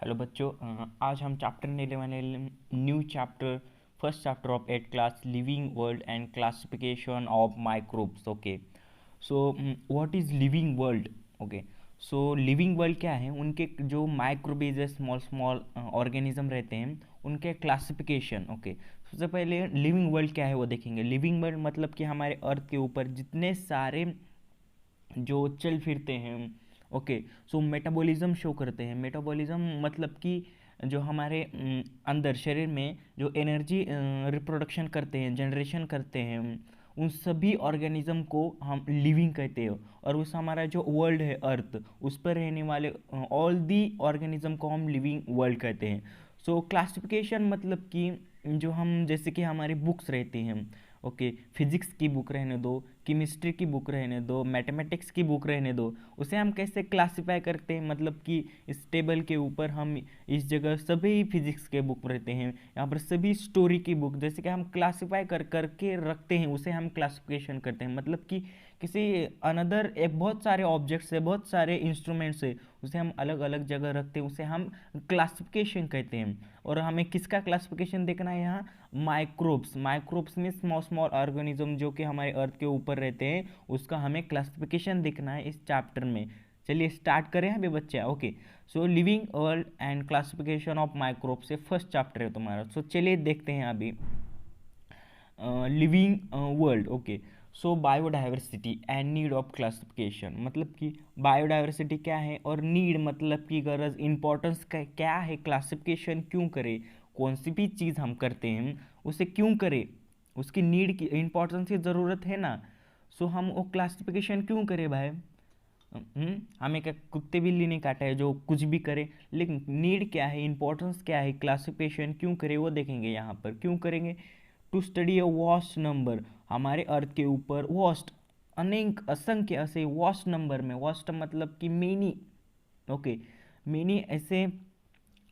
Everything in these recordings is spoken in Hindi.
हेलो बच्चों। आज हम चैप्टर लेने वाले new chapter first chapter of 8th class living world and classification of microbes. Okay, so what is living world? Okay, so living world क्या है? उनके जो माइक्रोबेज स्मॉल स्मॉल ऑर्गेनिज्म रहते हैं उनके क्लासिफिकेशन। ओके, सबसे पहले लिविंग वर्ल्ड क्या है वो देखेंगे। लिविंग वर्ल्ड मतलब कि हमारे अर्थ के ऊपर जितने सारे जो चल फिरते हैं, ओके, सो मेटाबॉलिज्म शो करते हैं। मेटाबॉलिज्म मतलब कि जो हमारे अंदर शरीर में जो एनर्जी रिप्रोडक्शन करते हैं, जनरेशन करते हैं, उन सभी ऑर्गेनिज्म को हम लिविंग कहते हैं। और उस हमारा जो वर्ल्ड है अर्थ, उस पर रहने वाले ऑल दी ऑर्गेनिज्म को हम लिविंग वर्ल्ड कहते हैं। सो क्लासिफिकेशन मतलब कि जो हम जैसे कि हमारी बुक्स रहती हैं, ओके, फिजिक्स की बुक रहने दो, केमिस्ट्री की बुक रहने दो, मैथमेटिक्स की बुक रहने दो, उसे हम कैसे क्लासिफाई करते हैं? मतलब कि इस टेबल के ऊपर हम इस जगह सभी फिजिक्स के बुक रहते हैं, यहाँ पर सभी स्टोरी की बुक, जैसे कि हम क्लासिफाई कर करके रखते हैं, उसे हम क्लासिफिकेशन करते हैं। मतलब कि किसी अनदर एक बहुत सारे ऑब्जेक्ट्स से, बहुत सारे इंस्ट्रूमेंट्स से, उसे हम अलग अलग जगह रखते हैं, उसे हम क्लासिफिकेशन कहते हैं। और हमें किसका क्लासिफिकेशन देखना है यहाँ? माइक्रोब्स। माइक्रोब्स में स्मॉल स्मॉल ऑर्गेनिज्म जो कि हमारे अर्थ के ऊपर रहते हैं, उसका हमें क्लासिफिकेशन देखना है इस चैप्टर में। चलिए स्टार्ट करें अभी बच्चे। Okay, so living world and classification of microbe से फर्स्ट चैप्टर है तुम्हारा। सो चलिए देखते हैं अभी living world. Okay, so biodiversity and need of classification मतलब कि बायोडाइवर्सिटी क्या है और नीड मतलब कि गरज, इंपॉर्टेंस का क्या है, क्लासिफिकेशन क्यों करें, कौन सी भी चीज़ हम करते हैं उसे क्यों करें, उसकी नीड की इंपॉर्टेंस की ज़रूरत है ना। सो हम वो क्लासिफिकेशन क्यों करें भाई? हमें क्या कुत्ते बिल्ली नहीं काटा है जो कुछ भी करे, लेकिन नीड क्या है, इंपॉर्टेंस क्या है, क्लासिफिकेशन क्यों करें वो देखेंगे। यहाँ पर क्यों करेंगे? To study a vast number, हमारे अर्थ के ऊपर वास्ट, अनेक असंख्य ऐसे वास्ट नंबर में, वास्ट मतलब कि मेनी, ओके, मेनी ऐसे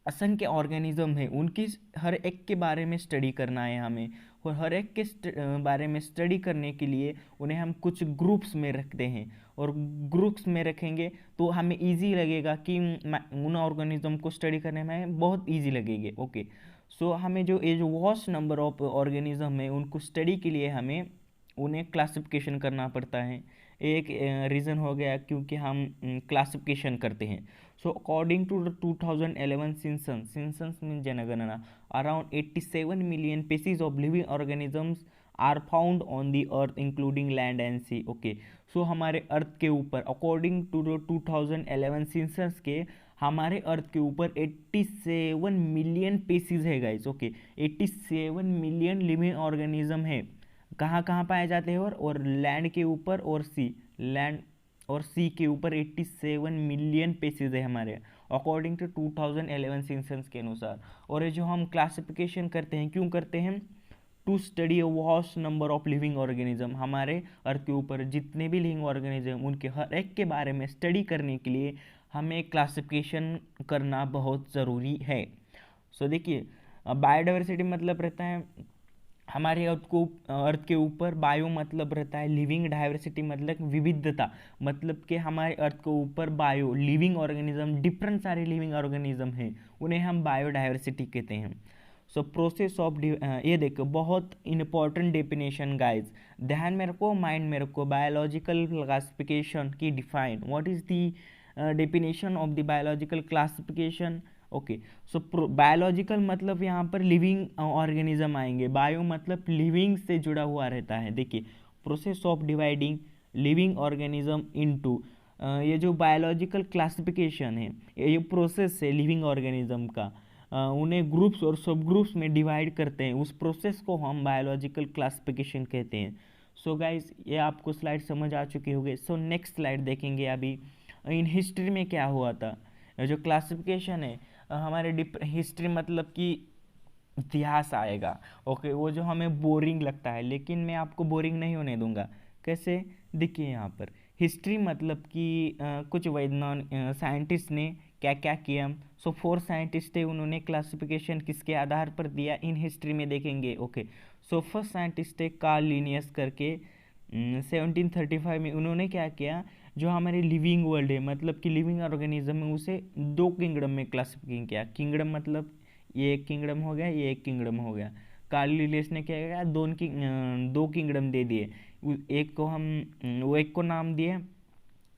असंख्य ऑर्गेनिज्म है, उनकी हर एक के बारे में स्टडी करना है हमें। और हर एक के बारे में स्टडी करने के लिए उन्हें हम कुछ ग्रुप्स में रखते हैं। और ग्रुप्स में रखेंगे तो हमें इजी लगेगा कि उन ऑर्गेनिज्म को स्टडी करने में बहुत इजी लगेगी। ओके, सो हमें जो ये जो वॉस्ट नंबर ऑफ ऑर्गेनिज्म है उनको स्टडी के लिए हमें उन्हें क्लासिफिकेशन करना पड़ता है। एक रीज़न हो गया क्योंकि हम क्लासिफिकेशन करते हैं। So according to 2011 census mean जनगणना, around 87 million species of living organisms are found on the earth including land and sea. Okay, so हमारे अर्थ के ऊपर अकॉर्डिंग टू 2011 सिंसस के हमारे अर्थ के ऊपर 87 मिलियन पेसीज है guys. Okay, 87 million living organism है। कहाँ कहाँ पाए जाते हैं? और लैंड के ऊपर और सी, लैंड और सी के ऊपर 87 मिलियन पेसीज है हमारे अकॉर्डिंग टू 2011 सेंसस के अनुसार। और ये जो हम क्लासिफिकेशन करते हैं क्यों करते हैं? To study a vast number of living organism, हमारे अर्थ के ऊपर जितने भी लिविंग ऑर्गेनिज्म उनके हर एक के बारे में स्टडी करने के लिए हमें क्लासिफिकेशन करना बहुत ज़रूरी है। सो देखिए, बायोडाइवर्सिटी मतलब रहता है हमारे अर्थ के ऊपर, बायो मतलब रहता है लिविंग, डाइवर्सिटी मतलब विविधता, मतलब कि हमारे अर्थ के ऊपर बायो लिविंग ऑर्गेनिज्म, डिफरेंट सारे लिविंग ऑर्गेनिज्म हैं, उन्हें हम बायोडाइवर्सिटी कहते हैं। सो प्रोसेस ऑफ ये देखो बहुत इंपॉर्टेंट डेफिनेशन गाइज, ध्यान में रखो, माइंड में रखो। बायोलॉजिकल क्लासिफिकेशन की define, what is the definition of the biological classification? Okay, so biological मतलब यहाँ पर लिविंग ऑर्गेनिज्म आएंगे, बायो मतलब लिविंग से जुड़ा हुआ रहता है। देखिए, process of dividing living organism into, ये जो बायोलॉजिकल क्लासिफिकेशन है, ये प्रोसेस है लिविंग ऑर्गेनिज्म का, उन्हें ग्रुप्स और सब ग्रुप्स में डिवाइड करते हैं, उस प्रोसेस को हम बायोलॉजिकल क्लासिफिकेशन कहते हैं। सो गाइज, ये आपको स्लाइड समझ आ चुकी होगी। सो नेक्स्ट स्लाइड देखेंगे अभी इन हिस्ट्री में क्या हुआ था। जो क्लासिफिकेशन है हमारे हिस्ट्री मतलब कि इतिहास आएगा। ओके, वो जो हमें बोरिंग लगता है, लेकिन मैं आपको बोरिंग नहीं होने दूंगा। कैसे? देखिए यहाँ पर हिस्ट्री मतलब कि कुछ वैज्ञानिक साइंटिस्ट ने क्या क्या किया। सो 4 साइंटिस्ट थे, उन्होंने क्लासिफिकेशन किसके आधार पर दिया इन हिस्ट्री में देखेंगे। ओके, सो फर्स्ट साइंटिस्ट थे कार्ल लिनियस करके, 1735 में उन्होंने क्या किया, जो हमारे लिविंग वर्ल्ड है मतलब कि लिविंग ऑर्गेनिज्म है उसे दो किंगडम में क्लासिफाई किया। किंगडम मतलब ये एक किंगडम हो गया, ये एक किंगडम हो गया। कार्ल लिलियस ने क्या किया, दो किंगडम दे दिए। एक को हम वो एक को नाम दिया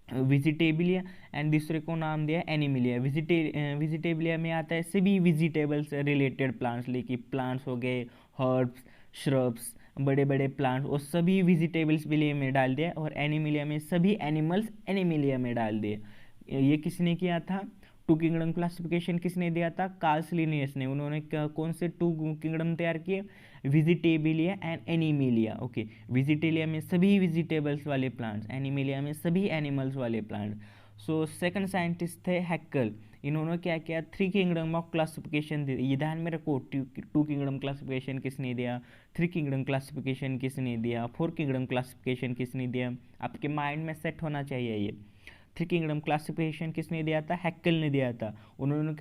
विजिटेबलिया एंड दूसरे को नाम दिया एनिमिलिया। विजिटेबलिया में आता है सभी विजिटेबल्स से रिलेटेड प्लांट्स, लेकिन प्लांट्स हो गए, हर्ब्स, श्रब्स, बड़े बड़े प्लांट्स, और सभी विजिटेबल्स विलिया में डाल दिया। और एनिमिलिया में सभी एनिमल्स एनिमिलिया में डाल दिए। ये किसने किया था? टू किंगडम क्लासिफिकेशन किसने दिया था? कार्ल लिनियस ने। उन्होंने कौन से टू किंगडम तैयार किए? विजिटेबिलिया एंड एनिमिलिया। ओके, विजिटेलिया में सभी विजिटेबल्स वाले प्लांट्स, एनिमिलिया में सभी एनिमल्स वाले प्लांट। सो सेकंड साइंटिस्ट थे हैक्कल। इन्होंने क्या किया? थ्री किंगडम ऑफ क्लासिफिकेशन दी। ये ध्यान में रखो, टू किंगडम क्लासिफिकेशन किसने दिया, थ्री किंगडम क्लासिफिकेशन किसने दिया, फोर किंगडम क्लासिफिकेशन किसने दिया, आपके माइंड में सेट होना चाहिए ये। थ्री किंगडम क्लासिफिकेशन किसने दिया था? हैक्कल ने दिया था। उन्होंने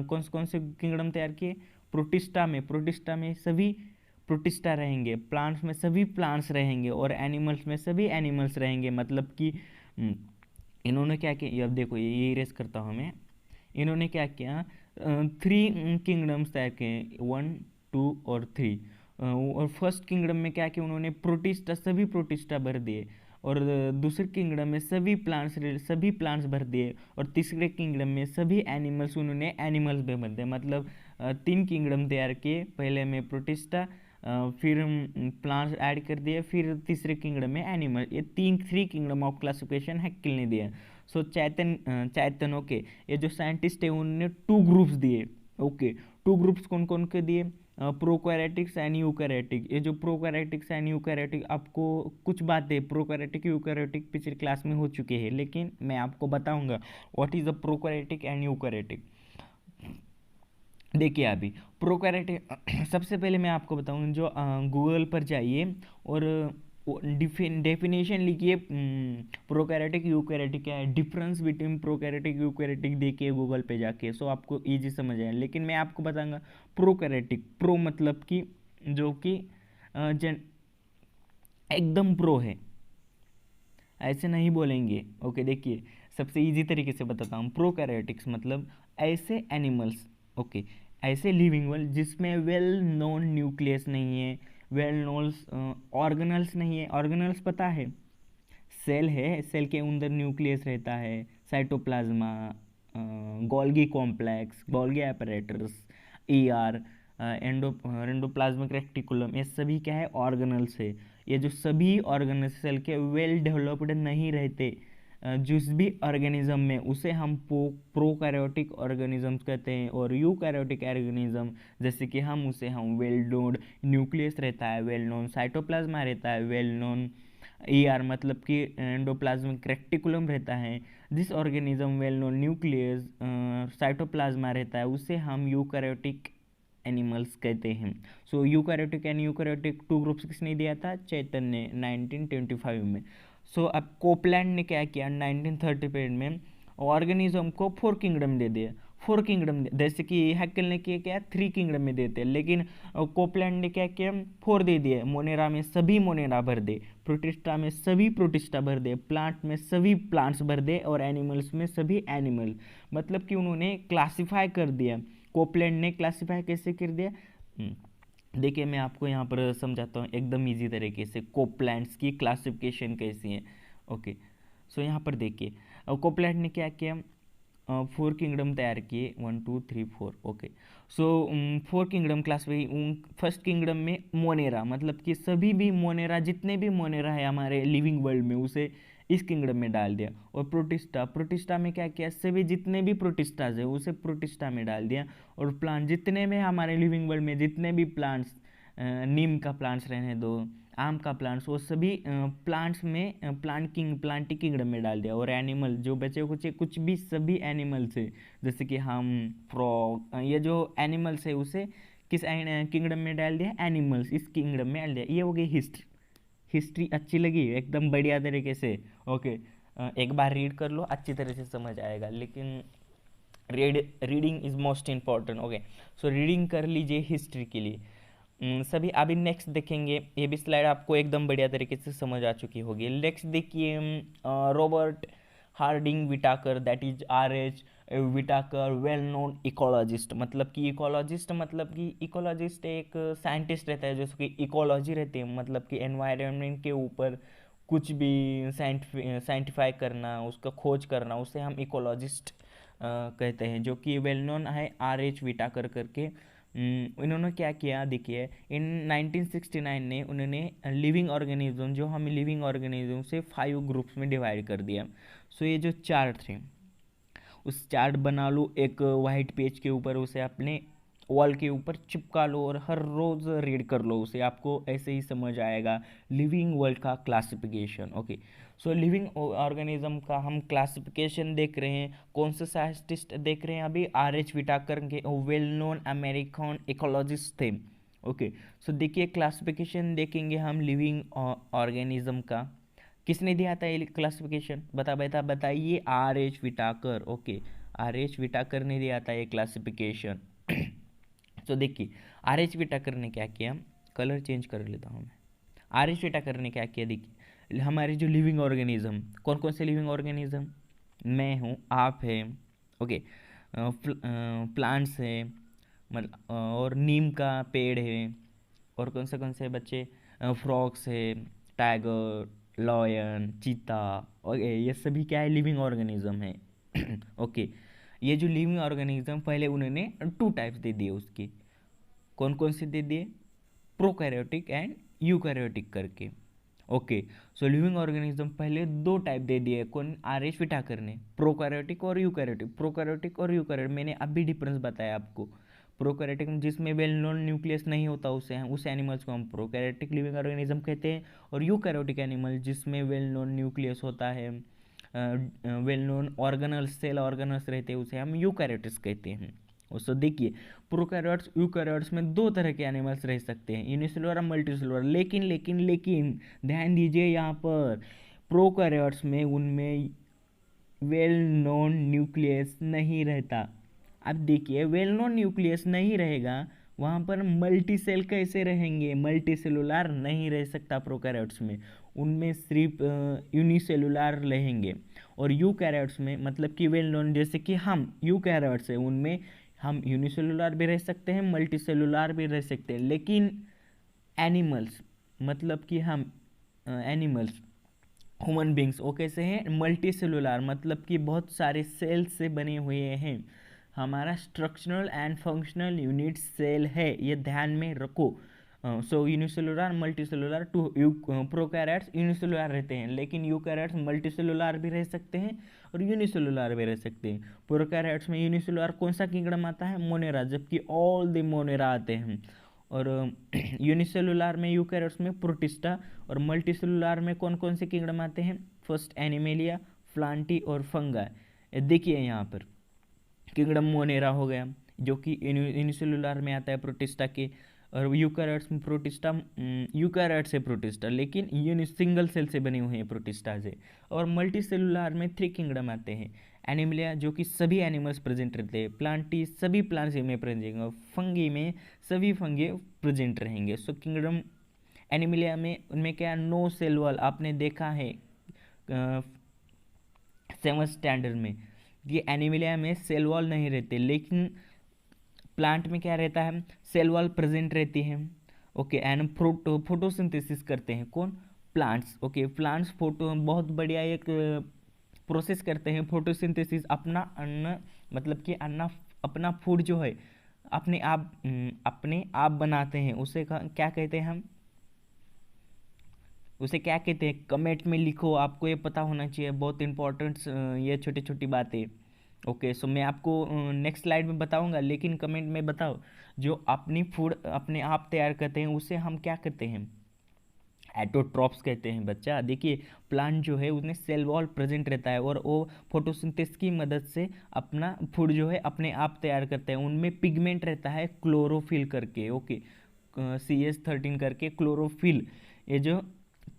कौन से किंगडम तैयार किए? प्रोटिस्टा में सभी प्रोटिस्टा रहेंगे, प्लांट्स में सभी प्लांट्स रहेंगे, और एनिमल्स में सभी एनिमल्स रहेंगे। मतलब कि इन्होंने क्या किया, अब देखो ये इरेज करता हूँ मैं। इन्होंने क्या किया? थ्री किंगडम्स तैयार किए, 1, 2 और 3। और फर्स्ट किंगडम में क्या किया उन्होंने? सभी प्रोटिस्टा भर दिए। और दूसरे किंगडम में सभी प्लांट्स भर दिए। और तीसरे किंगडम में सभी एनिमल्स उन्होंने एनिमल्स भी भर दिए। मतलब तीन किंगडम तैयार किए, पहले में प्रोटिस्टा, फिर प्लांट्स ऐड कर दिए, फिर तीसरे किंगडम में एनिमल। ये थ्री किंगडम ऑफ क्लासिफिकेशन हैक्कल ने दिया। सो चैतन ओके, ये जो साइंटिस्ट है उन्होंने टू ग्रुप्स दिए। ओके, टू ग्रुप्स कौन कौन के दिए? Prokaryotics and eukaryotic. ये जो प्रोकैरियोटिक्स एंड यूकैरियोटिक, आपको कुछ बातें प्रोकैरियोटिक यूकैरियोटिक पिछली क्लास में हो चुके हैं, लेकिन मैं आपको बताऊंगा what is a prokaryotic and eukaryotic. देखिए अभी प्रोकैरियोटिक सबसे पहले मैं आपको बताऊं, जो गूगल पर जाइए और डेफिनेशन लिखिए प्रोकैरियोटिक यूकैरियोटिक क्या है, डिफरेंस बिटवीन प्रोकैरियोटिक यूकैरियोटिक देखिए गूगल पे जाके, सो आपको इजी समझ आए। लेकिन मैं आपको बताऊंगा प्रोकैरियोटिक, प्रो मतलब कि जो कि जन एकदम प्रो है, ऐसे नहीं बोलेंगे। ओके, देखिए सबसे इजी तरीके से बताता हूँ। प्रोकैरियोटिक्स मतलब ऐसे एनिमल्स, ओके, ऐसे लिविंग वर्ल्ड जिसमें वेल नोन न्यूक्लियस नहीं है, वेल नोन ऑर्गेनल्स नहीं है। ऑर्गेनल्स पता है, सेल है, सेल के अंदर न्यूक्लियस रहता है, cytoplasm, Golgi complex, Golgi apparatus, ER, endoplasmic reticulum, ये सभी क्या है? ऑर्गेनल्स है। ये जो सभी ऑर्गेनल्स सेल के वेल डेवलप्ड नहीं रहते, जिस भी ऑर्गेनिज्म में, उसे हम प्रोकैरियोटिक ऑर्गेनिजम्स कहते हैं। और यूकैरियोटिक ऑर्गेनिज्म जैसे कि हम वेल नोन न्यूक्लियस रहता है, वेल नोन साइटोप्लाज्मा रहता है, वेल नोन ER मतलब कि एंडोप्लाज्मिक रेक्टिकुलम रहता है। जिस organism well known nucleus cytoplasm रहता है, उसे हम यूकैरियोटिक एनिमल्स कहते हैं। So eukaryotic and eukaryotic two groups किसने दिया था? चैतन ने 1925 में। सो अब कोपलैंड ने क्या किया 1935 में? ऑर्गेनिज्म को फोर किंगडम दे दिया। फोर किंगडम जैसे कि हैक्कल ने किया क्या? थ्री किंगडम में देते, लेकिन कोपलैंड ने क्या किया? फोर दे दिए। मोनेरा में सभी मोनेरा भर दे, प्रोटिस्टा में सभी प्रोटिस्टा भर दे, प्लांट में सभी प्लांट्स भर दे, और एनिमल्स में सभी एनिमल। मतलब कि उन्होंने क्लासिफाई कर दिया। कोपलैंड ने क्लासिफाई कैसे कर दिया? देखिए मैं आपको यहाँ पर समझाता हूँ एकदम इजी तरीके से कोपलैंड्स की क्लासिफिकेशन कैसी है। ओके, सो यहाँ पर देखिए कोपलैंड ने क्या किया? फोर किंगडम तैयार किए, 1, 2, 3, 4। Okay, so four kingdom classify. First kingdom में मोनेरा, मतलब कि सभी भी मोनेरा, जितने भी मोनेरा है हमारे लिविंग वर्ल्ड में, उसे इस किंगडम में डाल दिया। और प्रोटिस्टा में क्या किया? सभी जितने भी प्रोटिस्टाज है उसे प्रोटिस्टा में डाल दिया। और प्लांट जितने में हमारे लिविंग वर्ल्ड में जितने भी प्लांट्स, नीम का प्लांट्स रहने दो, आम का प्लांट्स, वो सभी प्लांट्स में प्लांटी किंगडम में डाल दिया। और एनिमल जो बचे कुछ भी सभी एनिमल्स है, जैसे कि हम फ्रॉग, ये जो एनिमल्स है उसे किस किंगडम में डाल दिया? एनिमल्स, इस किंगडम में डाल दिया। ये हो गई हिस्ट्री अच्छी लगी एकदम बढ़िया तरीके से? ओके, एक बार रीड कर लो, अच्छी तरह से समझ आएगा। लेकिन reading is most important. Okay, so reading कर लीजिए हिस्ट्री के लिए। सभी अभी नेक्स्ट देखेंगे, ये भी स्लाइड आपको एकदम बढ़िया तरीके से समझ आ चुकी होगी। नेक्स्ट देखिए, Robert Harding Whittaker, that is RH Whittaker, well known ecologist. मतलब कि इकोलॉजिस्ट, मतलब कि इकोलॉजिस्ट एक साइंटिस्ट रहता है जो कि इकोलॉजी रहती है, मतलब कि एनवायरनमेंट के ऊपर कुछ भी साइंटिफाई करना, उसका खोज करना, उसे हम इकोलॉजिस्ट कहते हैं, जो कि वेल नोन है RH विटाकर करके। इन्होंने क्या किया देखिए, इन 1969 ने उन्होंने लिविंग ऑर्गेनिज्म, जो हम लिविंग ऑर्गेनिज्म से 5 ग्रुप्स में डिवाइड कर दिया। सो ये जो चार्ट थे, उस चार्ट बना लो एक वाइट पेज के ऊपर, उसे अपने वॉल के ऊपर चिपका लो और हर रोज रीड कर लो उसे, आपको ऐसे ही समझ आएगा लिविंग वर्ल्ड का क्लासिफिकेशन। ओके, सो लिविंग ऑर्गेनिज्म का हम क्लासिफिकेशन देख रहे हैं। कौन से साइंटिस्ट देख रहे हैं अभी? RH विटाकर के, वेल नोन अमेरिकन इकोलॉजिस्ट थे। ओके, सो देखिए क्लासिफिकेशन देखेंगे हम लिविंग ऑर्गेनिज्म का। किसने दिया था ये क्लासिफिकेशन? बताइए। RH Whittaker. Okay, RH Whittaker ने दिया था ये क्लासिफिकेशन। तो देखिए RH विटाकर ने क्या किया, कलर चेंज कर लेता हूँ मैं। RH विटाकर ने क्या किया देखिए, हमारे जो लिविंग ऑर्गेनिज्म, कौन कौन से लिविंग ऑर्गेनिज्म? मैं हूँ, आप है, ओके, प्लांट्स है, मतलब और नीम का पेड़ है, और कौन से बच्चे? फ्रॉक्स है, टाइगर, लॉयन, चीता, ओके, ये सभी क्या है? लिविंग ऑर्गेनिज्म है। ओके, ये जो लिविंग ऑर्गेनिज्म, पहले उन्होंने 2 टाइप्स दे दिए उसके। कौन कौन से दे दिए? प्रोकैरियोटिक एंड यूकैरियोटिक करके। ओके, सो लिविंग ऑर्गेनिज्म पहले 2 टाइप दे दिए। कौन? RH विटाकर ने, प्रोकैरियोटिक और यूकैरियोटिक। प्रोकैरियोटिक और यूकैरियोटिक मैंने अभी डिफरेंस बताया आपको। प्रोकैरियोटिक जिसमें वेल नोन न्यूक्लियस नहीं होता, उस एनिमल्स को हम प्रोकैरियोटिक लिविंग ऑर्गेनिज्म कहते हैं। और यूकैरियोटिक एनिमल जिसमें वेल नोन न्यूक्लियस होता है, well known organelles, cell organelles रहते हैं, उसे हम यूकैरियोटिक्स कहते हैं। उसको देखिए, प्रोकैरियोट्स यूकैरियोट्स में 2 तरह के एनिमल्स रह सकते हैं, यूनिसेलुलर और मल्टीसेलुलर। लेकिन ध्यान दीजिए यहाँ पर, प्रोकैरियोट्स में उनमें वेल नोन न्यूक्लियस नहीं रहता। अब देखिए, वेल नोन न्यूक्लियस नहीं रहेगा, वहाँ पर मल्टी सेल कैसे रहेंगे? मल्टीसेलुलर नहीं रह सकता प्रोकैरियोट्स में, उनमें सिर्फ यूनिसेलुलर रहेंगे। और यूकैरियोट्स में, मतलब कि वेल नोन, जैसे कि हम यूकैरियोट्स है, उनमें हम यूनिसेलुलर भी रह सकते हैं, मल्टीसेलुलर भी रह सकते हैं। लेकिन एनिमल्स, मतलब कि हम एनिमल्स, ह्यूमन बींग्स, वो कैसे हैं? मल्टी सेलुलर, मतलब कि बहुत सारे सेल्स से बने हुए हैं। हमारा structural and functional unit cell है, ये ध्यान में रखो। So unicellular, multicellular, to prokaryotes unicellular रहते हैं, लेकिन यूकैरियोट्स मल्टी सेलुलर भी रह सकते हैं और यूनिसेलुलर भी रह सकते हैं। प्रोकैरियोट्स में यूनिसेलुलर कौन सा किंगडम आता है? मोनेरा, जबकि ऑल द मोनेरा आते हैं। और यूनिसेलुलर में, यूकैरियोट्स में प्रोटिस्टा, और मल्टीसेलुलर में कौन कौन से किंगडम आते हैं? फर्स्ट एनिमेलिया, प्लांटी और फंगाई। देखिए यहाँ पर किंगडम मोनेरा हो गया, जो कि यूनिसेलुलर में आता है प्रोटिस्टा के। और यूकैरियोट्स में प्रोटिस्टा, यूकैरियोट्स है प्रोटिस्टा, लेकिन सिंगल सेल से बने हुए हैं प्रोटिस्टा से। और मल्टीसेलुलर में 3 किंगडम आते हैं। एनिमलिया, जो कि सभी एनिमल्स प्रेजेंट रहते हैं। प्लांटी, सभी प्लांट्स में प्रेजेंट रहेंगे। और फंगी में सभी फंगी प्रेजेंट रहेंगे। सो किंगडम एनिमलिया में, उनमें क्या? नो सेल वॉल, आपने देखा है 7th स्टैंडर्ड में, ये एनिमलिया में सेल वॉल नहीं रहते, लेकिन प्लांट में क्या रहता है? सेल वॉल प्रेजेंट रहती है। ओके, एंड फोटोसिंथेसिस करते हैं कौन? प्लांट्स। ओके, प्लांट्स फोटो, बहुत बढ़िया एक प्रोसेस करते हैं, फोटोसिंथेसिस, अपना अन्न, मतलब कि अन्ना, अपना फूड जो है अपने आप बनाते हैं, उसे क्या कहते हैं हम? उसे क्या कहते हैं? कमेंट में लिखो, आपको ये पता होना चाहिए, बहुत इंपॉर्टेंट ये छोटी छोटी बातें। ओके, सो मैं आपको नेक्स्ट स्लाइड में बताऊंगा, लेकिन कमेंट में बताओ, जो अपनी फूड अपने आप तैयार करते हैं उसे हम क्या कहते हैं? एटोट्रॉप्स कहते हैं बच्चा। देखिए, प्लांट जो है उसमें सेल वॉल प्रेजेंट रहता है, और वो फोटोसिंथेसिस की मदद से अपना फूड जो है अपने आप तैयार करते हैं। उनमें पिगमेंट रहता है क्लोरोफिल करके, ओके, CH13 करके क्लोरोफिल, ये जो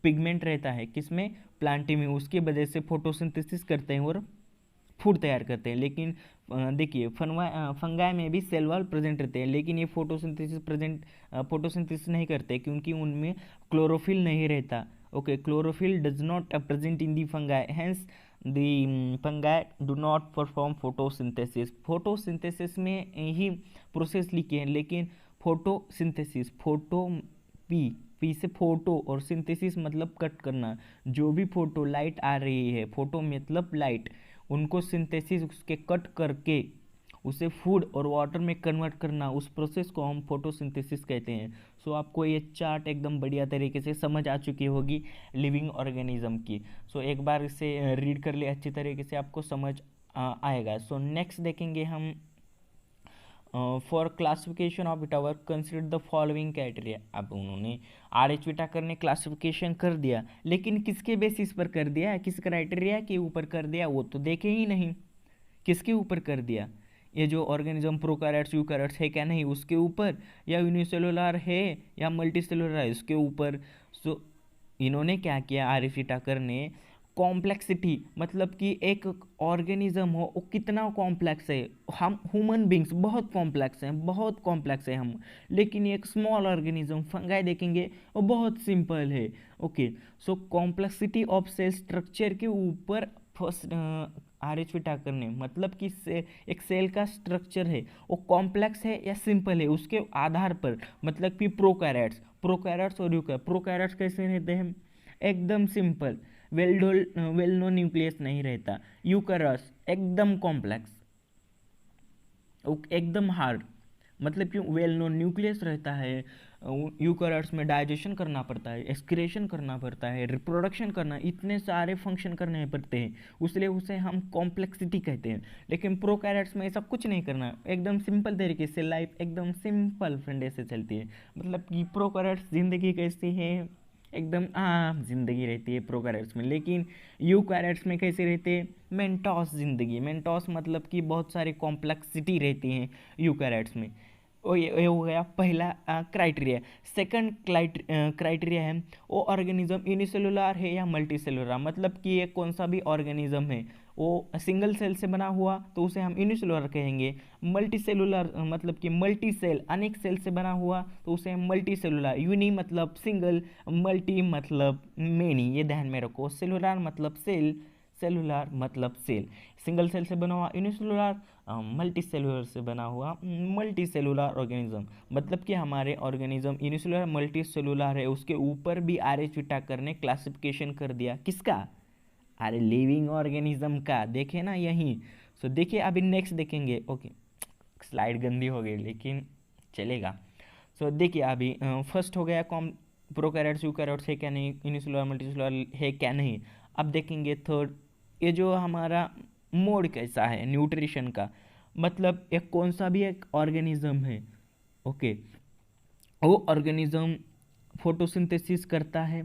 पिगमेंट रहता है किसमें? प्लांटी में, उसकी वजह से फोटोसिंथेसिस करते हैं और फूड तैयार करते हैं। लेकिन देखिए, फंगाई में भी सेल वॉल प्रेजेंट रहते हैं, लेकिन ये फोटोसिंथेसिस नहीं करते, क्योंकि उनमें क्लोरोफिल नहीं रहता। Okay, chlorophyll does not present in the fungi, hence the fungi do not perform photosynthesis. Photosynthesis में ही प्रोसेस लिखी है, लेकिन फोटोसिंथेसिस, फोटो पी, पी से फोटो और सिंथेसिस मतलब कट करना। जो भी फोटो लाइट आ रही है, फोटो मतलब लाइट, उनको सिंथेसिस उसके कट करके उसे फूड और वाटर में कन्वर्ट करना, उस प्रोसेस को हम फोटोसिंथेसिस कहते हैं। सो आपको ये चार्ट एकदम बढ़िया तरीके से समझ आ चुकी होगी लिविंग ऑर्गेनिज्म की। सो एक बार इसे रीड कर ले अच्छी तरीके से, आपको समझ आएगा। सो नेक्स्ट देखेंगे हम, for classification of Whittaker consider the following criteria. अब उन्होंने आर एच विटाकर ने क्लासिफिकेशन कर दिया, लेकिन किसके बेसिस पर कर दिया, किस क्राइटेरिया के ऊपर कर दिया, वो तो देखे ही नहीं। किसके ऊपर कर दिया, ये जो ऑर्गेनिज्म प्रोकैरियोट्स यूकैरियोट्स है क्या नहीं उसके ऊपर, या यूनिसेलुलर है या मल्टीसेलुलर है उसके ऊपर। सो इन्होंने क्या किया, आर एच विटाकर ने कॉम्प्लेक्सिटी, मतलब कि एक ऑर्गेनिज्म हो वो कितना कॉम्प्लेक्स है, हम ह्यूमन बींग्स बहुत कॉम्प्लेक्स हैं, बहुत कॉम्प्लेक्स है हम, लेकिन एक स्मॉल ऑर्गेनिज्म फंगाई देखेंगे वो बहुत सिंपल है। Okay, so complexity of cell structure के ऊपर फर्स्ट आर एच विटाकर ने, मतलब कि एक सेल का स्ट्रक्चर है वो कॉम्प्लेक्स है या सिंपल है उसके आधार पर, मतलब कि प्रोकैरियोट्स, प्रोकैरियोट्स और यूकैरियोट्स, प्रोकैरियोट्स कैसे रहते हैं, एकदम सिंपल, वेल नो न्यूक्लियस नहीं रहता। यूकैरियोट्स एकदम कॉम्प्लेक्स, एकदम हार्ड, मतलब कि वेल नोन न्यूक्लियस रहता है। यूकैरियोट्स में डाइजेशन करना पड़ता है, एक्सक्रीशन करना पड़ता है, रिप्रोडक्शन करना, इतने सारे फंक्शन करने पड़ते हैं, इसलिए उसे हम कॉम्प्लेक्सिटी कहते हैं। लेकिन प्रोकैरियोट्स में ऐसा कुछ नहीं करना, एकदम सिंपल तरीके से लाइफ एकदम सिंपल फ्रेंडे से चलती है। मतलब कि प्रोकैरियोट्स जिंदगी कैसी है, एकदम आम जिंदगी रहती है प्रोकैरियोट्स में। लेकिन यूकैरियोट्स में कैसे रहते हैं, मेंटोस जिंदगी, मेंटोस मतलब कि बहुत सारी कॉम्प्लेक्सिटी रहती है यूकैरियोट्स में। ये हो गया पहला क्राइटेरिया। सेकंड क्राइटेरिया है वो ऑर्गेनिज्म यूनिसेलुलर है या मल्टीसेलुलर, मतलब कि ये कौन सा भी ऑर्गेनिज्म है वो सिंगल सेल से बना हुआ तो उसे हम यूनिसेलुलर कहेंगे, मल्टी सेलुलर मतलब कि मल्टी सेल अनेक सेल से बना हुआ तो उसे हम मल्टी सेलुलर, यूनि मतलब सिंगल, मल्टी मतलब मेनी, ये ध्यान में रखो। सेलुलर मतलब सेल, सेलुलर मतलब सेल, सिंगल सेल से बना हुआ यूनिसेलुलर, मल्टी सेलुलर से बना हुआ मल्टी सेलुलर ऑर्गेनिज्म। मतलब कि हमारे ऑर्गेनिज्म यूनिसेलुलर मल्टी सेलुलर है, उसके ऊपर भी आर एच विटाकर ने क्लासिफिकेशन कर दिया, किसका, अरे लिविंग ऑर्गेनिज्म का, देखे ना यहीं। सो देखिए अभी नेक्स्ट देखेंगे। ओके, स्लाइड गंदी हो गई लेकिन चलेगा। सो देखिए अभी फर्स्ट हो गया कॉम, प्रोकैरियोट्स यूकैरियोट्स है क्या नहीं, यूनिसेलुलर मल्टीसेलुलर है क्या नहीं। अब देखेंगे थर्ड, ये जो हमारा मोड कैसा है न्यूट्रिशन का, मतलब एक कौन सा भी एक ऑर्गेनिज्म है, ओके, वो ऑर्गेनिज्म फोटोसिंथेसिस करता है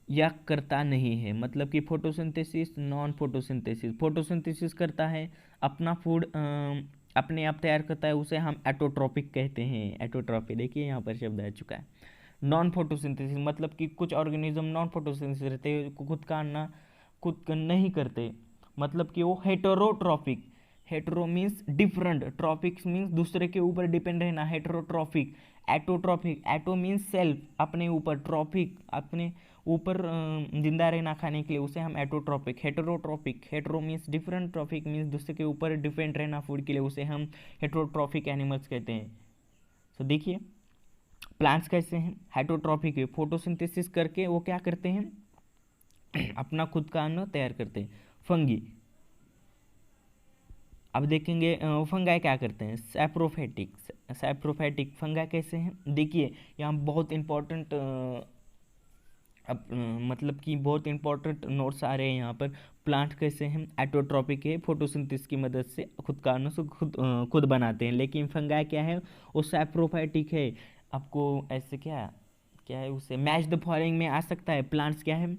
या करता नहीं है, मतलब कि फोटोसिंथेसिस, नॉन फोटोसिंथेसिस, फोटोसिंथेसिस करता है, अपना फूड अपने आप तैयार करता है, उसे हम एटोट्रॉपिक कहते हैं। एटोट्रॉपिक देखिए यहाँ पर शब्द आ चुका है। नॉन फोटोसिंथेसिस मतलब कि कुछ ऑर्गेनिज्म नॉन फोटोसिंथेसिस रहते हैं, खुद का अन्ना खुद का नहीं करते, मतलब कि वो heterotrophic, hetero means different, tropics means दूसरे के ऊपर डिपेंड रहना, हेटेरोट्रॉपिक। एटोट्रॉपिक, एटो मीन्स सेल्फ अपने ऊपर, ट्रॉपिक अपने ऊपर जिंदा रहना खाने के लिए, उसे हम autotropic. Heterotropic, hetero means different, tropic means दूसरे के ऊपर डिपेंड रहना फूड के लिए, उसे हम हेटेरोट्रॉपिक एनिमल्स कहते हैं। तो देखिए प्लांट्स कैसे हैं, हेटेरोट्रॉपिक है, फोटोसिंथेसिस करके वो क्या करते हैं अपना खुद का अन्न तैयार करते हैं। फंगी, अब देखेंगे फंगाई क्या करते हैं, सैप्रोफाइटिक, सैप्रोफाइटिक फंगाई कैसे हैं, देखिए यहाँ बहुत इंपॉर्टेंट अब मतलब कि बहुत इंपॉर्टेंट नोट्स आ रहे हैं यहाँ पर। प्लांट कैसे हैं, एटोट्रॉपिक है, फोटोसिंथेसिस की मदद से खुद का अन्न खुद बनाते हैं। लेकिन फंगाई क्या है, वो सैप्रोफाइटिक है। आपको ऐसे क्या क्या है, उसे मैच द फॉलोइंग में आ सकता है। प्लांट्स क्या है,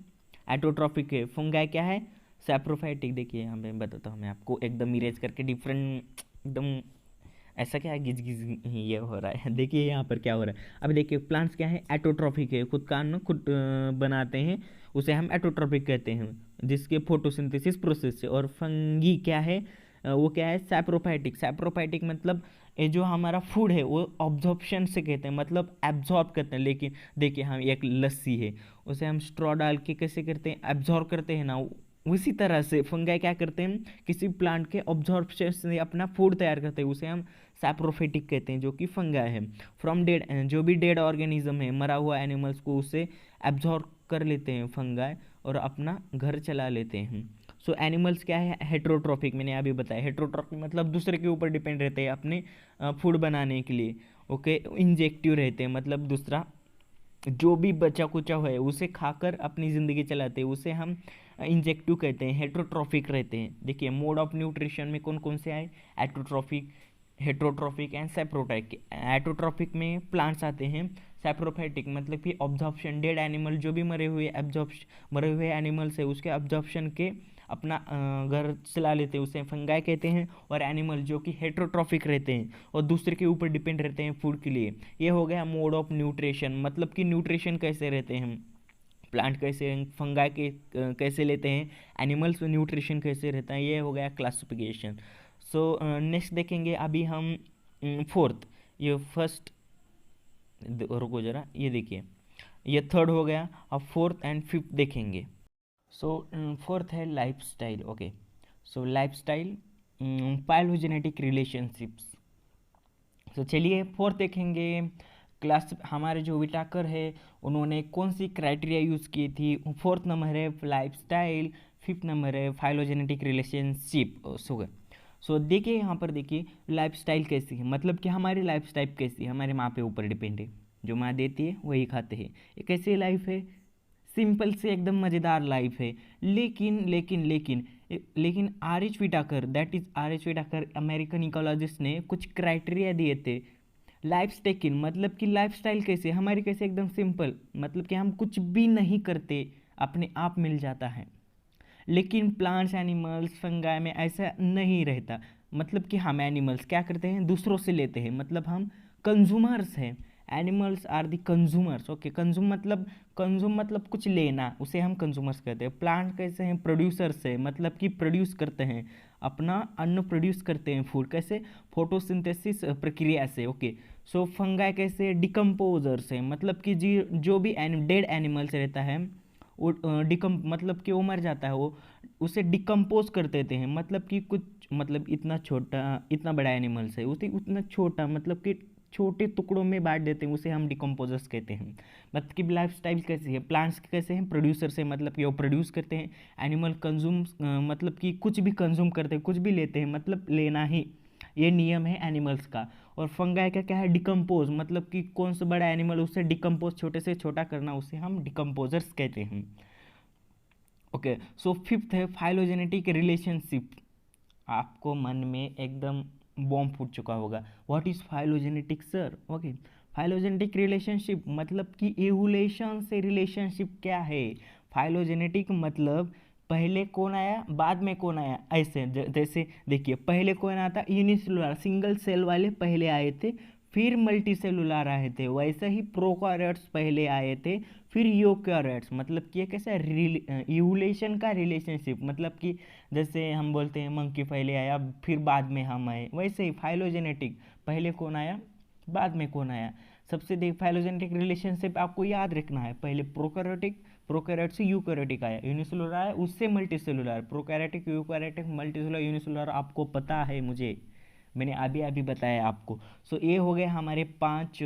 एटोट्रॉपिक है, फंगाई क्या है, सैप्रोफाइटिक। देखिए यहाँ पे बताता हूँ मैं आपको एकदम इरेज करके, डिफरेंट एकदम ऐसा क्या है, गिज गिज ये हो रहा है देखिए यहाँ पर क्या हो रहा है। अब देखिए प्लांट्स क्या है, एटोट्रॉपिक है, खुद का अन्न खुद बनाते हैं, उसे हम एटोट्रॉपिक कहते हैं, जिसके फोटोसिंथेसिस प्रोसेस से। और फंगी क्या है, वो क्या है, सैप्रोफाइटिक। सैप्रोफाइटिक मतलब ये जो हमारा फूड है वो ऑब्जॉर्प्शन से कहते हैं, मतलब एब्जॉर्ब करते हैं। लेकिन देखिए हम एक लस्सी है, उसे हम स्ट्रॉ डाल के कैसे करते हैं, एब्जॉर्ब करते हैं ना, उसी तरह से फंगाई क्या करते हैं, किसी प्लांट के ऑब्जॉर्प्शन से अपना फूड तैयार करते हैं, उसे हम सैप्रोफिटिक कहते हैं, जो कि फंगाई है। फ्रॉम डेड, जो भी डेड ऑर्गेनिज्म है, मरा हुआ एनिमल्स को उसे एब्जॉर्ब कर लेते हैं फंगाई, और अपना घर चला लेते हैं। सो एनिमल्स क्या है, हेट्रोट्रॉफिक, मैंने अभी बताया। हेट्रोट्रॉफिक मतलब दूसरे के ऊपर डिपेंड रहते हैं अपने फूड बनाने के लिए। ओके, इंजेक्टिव रहते हैं, मतलब दूसरा जो भी बचा कुचा है उसे खाकर अपनी ज़िंदगी चलाते हैं, उसे हम इंजेक्टिव कहते हैं। हेट्रोट्रॉफिक रहते हैं। देखिए मोड ऑफ न्यूट्रिशन में कौन कौन से आए, एट्रोट्रॉफिक, हेट्रोट्रॉफिक एंड सेप्रोटैक। एट्रोट्रॉफिक में प्लांट्स आते हैं। सेप्रोफैटिक मतलब कि ऑब्जॉर्प्शन, डेड एनिमल जो भी मरे हुए एनिमल्स है उसके ऑब्जॉर्प्शन के अपना घर चला लेते हैं, उसे फंगाई कहते हैं। और एनिमल जो कि हेट्रोट्रॉफिक रहते हैं और दूसरे के ऊपर डिपेंड रहते हैं फूड के लिए, ये हो गया मोड ऑफ न्यूट्रिशन, मतलब कि न्यूट्रिशन कैसे रहते हैं प्लांट, कैसे फंगाई के कैसे लेते हैं, एनिमल्स में न्यूट्रिशन कैसे रहता है, ये हो गया क्लासिफिकेशन। सो नेक्स्ट देखेंगे अभी हम फोर्थ। ये फर्स्ट, रुको जरा, ये देखिए ये थर्ड हो गया, अब फोर्थ एंड फिफ्थ देखेंगे। सो फोर्थ है life style. Okay, so life style, phylogenetic relationships. तो चलिए फोर्थ देखेंगे। क्लास हमारे जो विटाकर है उन्होंने कौन सी क्राइटेरिया यूज़ की थी। फोर्थ नंबर है लाइफ स्टाइल, फिफ्थ नंबर है फाइलोजेनेटिक रिलेशनशिप। सो देखिए यहाँ पर देखिए लाइफ स्टाइल कैसी है, मतलब कि हमारी लाइफ स्टाइल कैसी है, हमारे माँ पे ऊपर डिपेंड है। जो माँ देती है वही खाते हैं। ये कैसी लाइफ है, सिंपल से एकदम मज़ेदार लाइफ है। लेकिन are H Whittaker, that is are H Whittaker, American ecologist ने कुछ क्राइटेरिया दिए थे। लाइफ स्टेकिन मतलब कि लाइफ स्टाइल कैसे हमारी, कैसे एकदम सिंपल, मतलब कि हम कुछ भी नहीं करते अपने आप मिल जाता है। लेकिन प्लांट्स, एनिमल्स, फंगाई में ऐसा नहीं रहता। मतलब कि हम एनिमल्स क्या करते हैं, दूसरों से लेते हैं, मतलब हम कंज्यूमर्स हैं। Animals are the consumers. Okay, consume मतलब कुछ लेना, उसे हम कंज्यूमर्स कहते हैं। प्लांट कैसे हैं, प्रोड्यूसर्स है, मतलब कि प्रोड्यूस करते हैं, अपना अन्न प्रोड्यूस करते हैं, फूड कैसे, फोटोसिंथेसिस प्रक्रिया से। ओके, सो फंगाई कैसे, डिकम्पोजर्स है, मतलब कि जी जो भी डेड एनिमल्स रहता है वो मतलब कि वो मर जाता है, वो उसे डिकम्पोज कर देते हैं, मतलब कि कुछ, मतलब इतना छोटा, इतना बड़ा एनिमल्स है उसे उतना छोटा, मतलब कि छोटे टुकड़ों में बांट देते हैं, उसे हम डिकम्पोजर्स कहते हैं। मतलब कि लाइफ स्टाइल कैसी है, प्लांट्स कैसे हैं, प्रोड्यूसर से, मतलब कि वो प्रोड्यूस करते हैं। एनिमल कंज्यूम, मतलब कि कुछ भी कंज्यूम करते हैं, कुछ भी लेते हैं, मतलब लेना ही, ये नियम है एनिमल्स का। और फंगाई का क्या है, डिकम्पोज, मतलब कि कौन सा बड़ा एनिमल उसे डिकम्पोज, छोटे से छोटा करना, उसे हम डिकम्पोजर्स कहते हैं। ओके, सो फिफ्थ है फाइलोजेनेटिक रिलेशनशिप। आपको मन में एकदम बॉम्ब फूट चुका होगा, what is phylogenetic sir. Okay, phylogenetic relationship मतलब कि एवोल्यूशन से रिलेशनशिप क्या है। फाइलोजेनेटिक मतलब पहले कौन आया बाद में कौन आया, ऐसे जैसे देखिए पहले कौन आया था, यूनिसेलुलर सिंगल सेल वाले पहले आए थे, फिर मल्टी सेलुलर आए थे। वैसे ही प्रोकार्योट्स पहले आए थे, फिर यूकार्योट्स। मतलब कि कैसा इवोल्यूशन का रिलेशनशिप, मतलब कि जैसे हम बोलते हैं मंकी पहले आया फिर बाद में हम आए, वैसे ही फाइलोजेनेटिक पहले कौन आया बाद में कौन आया। सबसे देख फाइलोजेनेटिक रिलेशनशिप आपको याद रखना है, पहले प्रोकैरियोटिक, प्रोकैरियोट से यूकैरियोटिक आया, यूनिसेलुलर आया, उससे multicellular, prokaryotic, eukaryotic, multicellular, unicellular, आपको पता है, मुझे मैंने अभी अभी बताया आपको। सो ये हो गए हमारे 5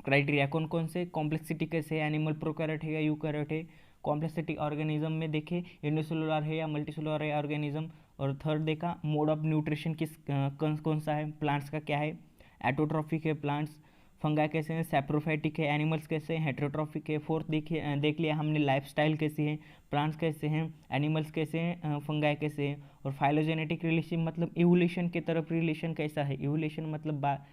क्राइटेरिया। कौन कौन से, कॉम्प्लेक्सिटी कैसे है, एनिमल प्रोकैरियोट है या यूकैरियोट है, कॉम्प्लेक्सिटी ऑर्गेनिज्म में देखे यूनिसेलुलर है या मल्टीसेलुलर है ऑर्गेनिज्म, और थर्ड देखा मोड ऑफ न्यूट्रिशन कौन कौन सा है, प्लांट्स का क्या है, एटोट्रॉफिक है प्लांट्स, फंगाई कैसे हैं, सैप्रोफाइटिक है, एनिमल्स कैसे हैं, हेट्रोट्रॉफिक है। फोर्थ देखिए देख लिया हमने लाइफ स्टाइल कैसी है, प्लांट्स कैसे हैं, एनिमल्स कैसे हैं, फंगाई कैसे हैं। और फाइलोजेनेटिक रिलेशन मतलब इवोल्यूशन की तरफ रिलेशन कैसा है, इवोल्यूशन मतलब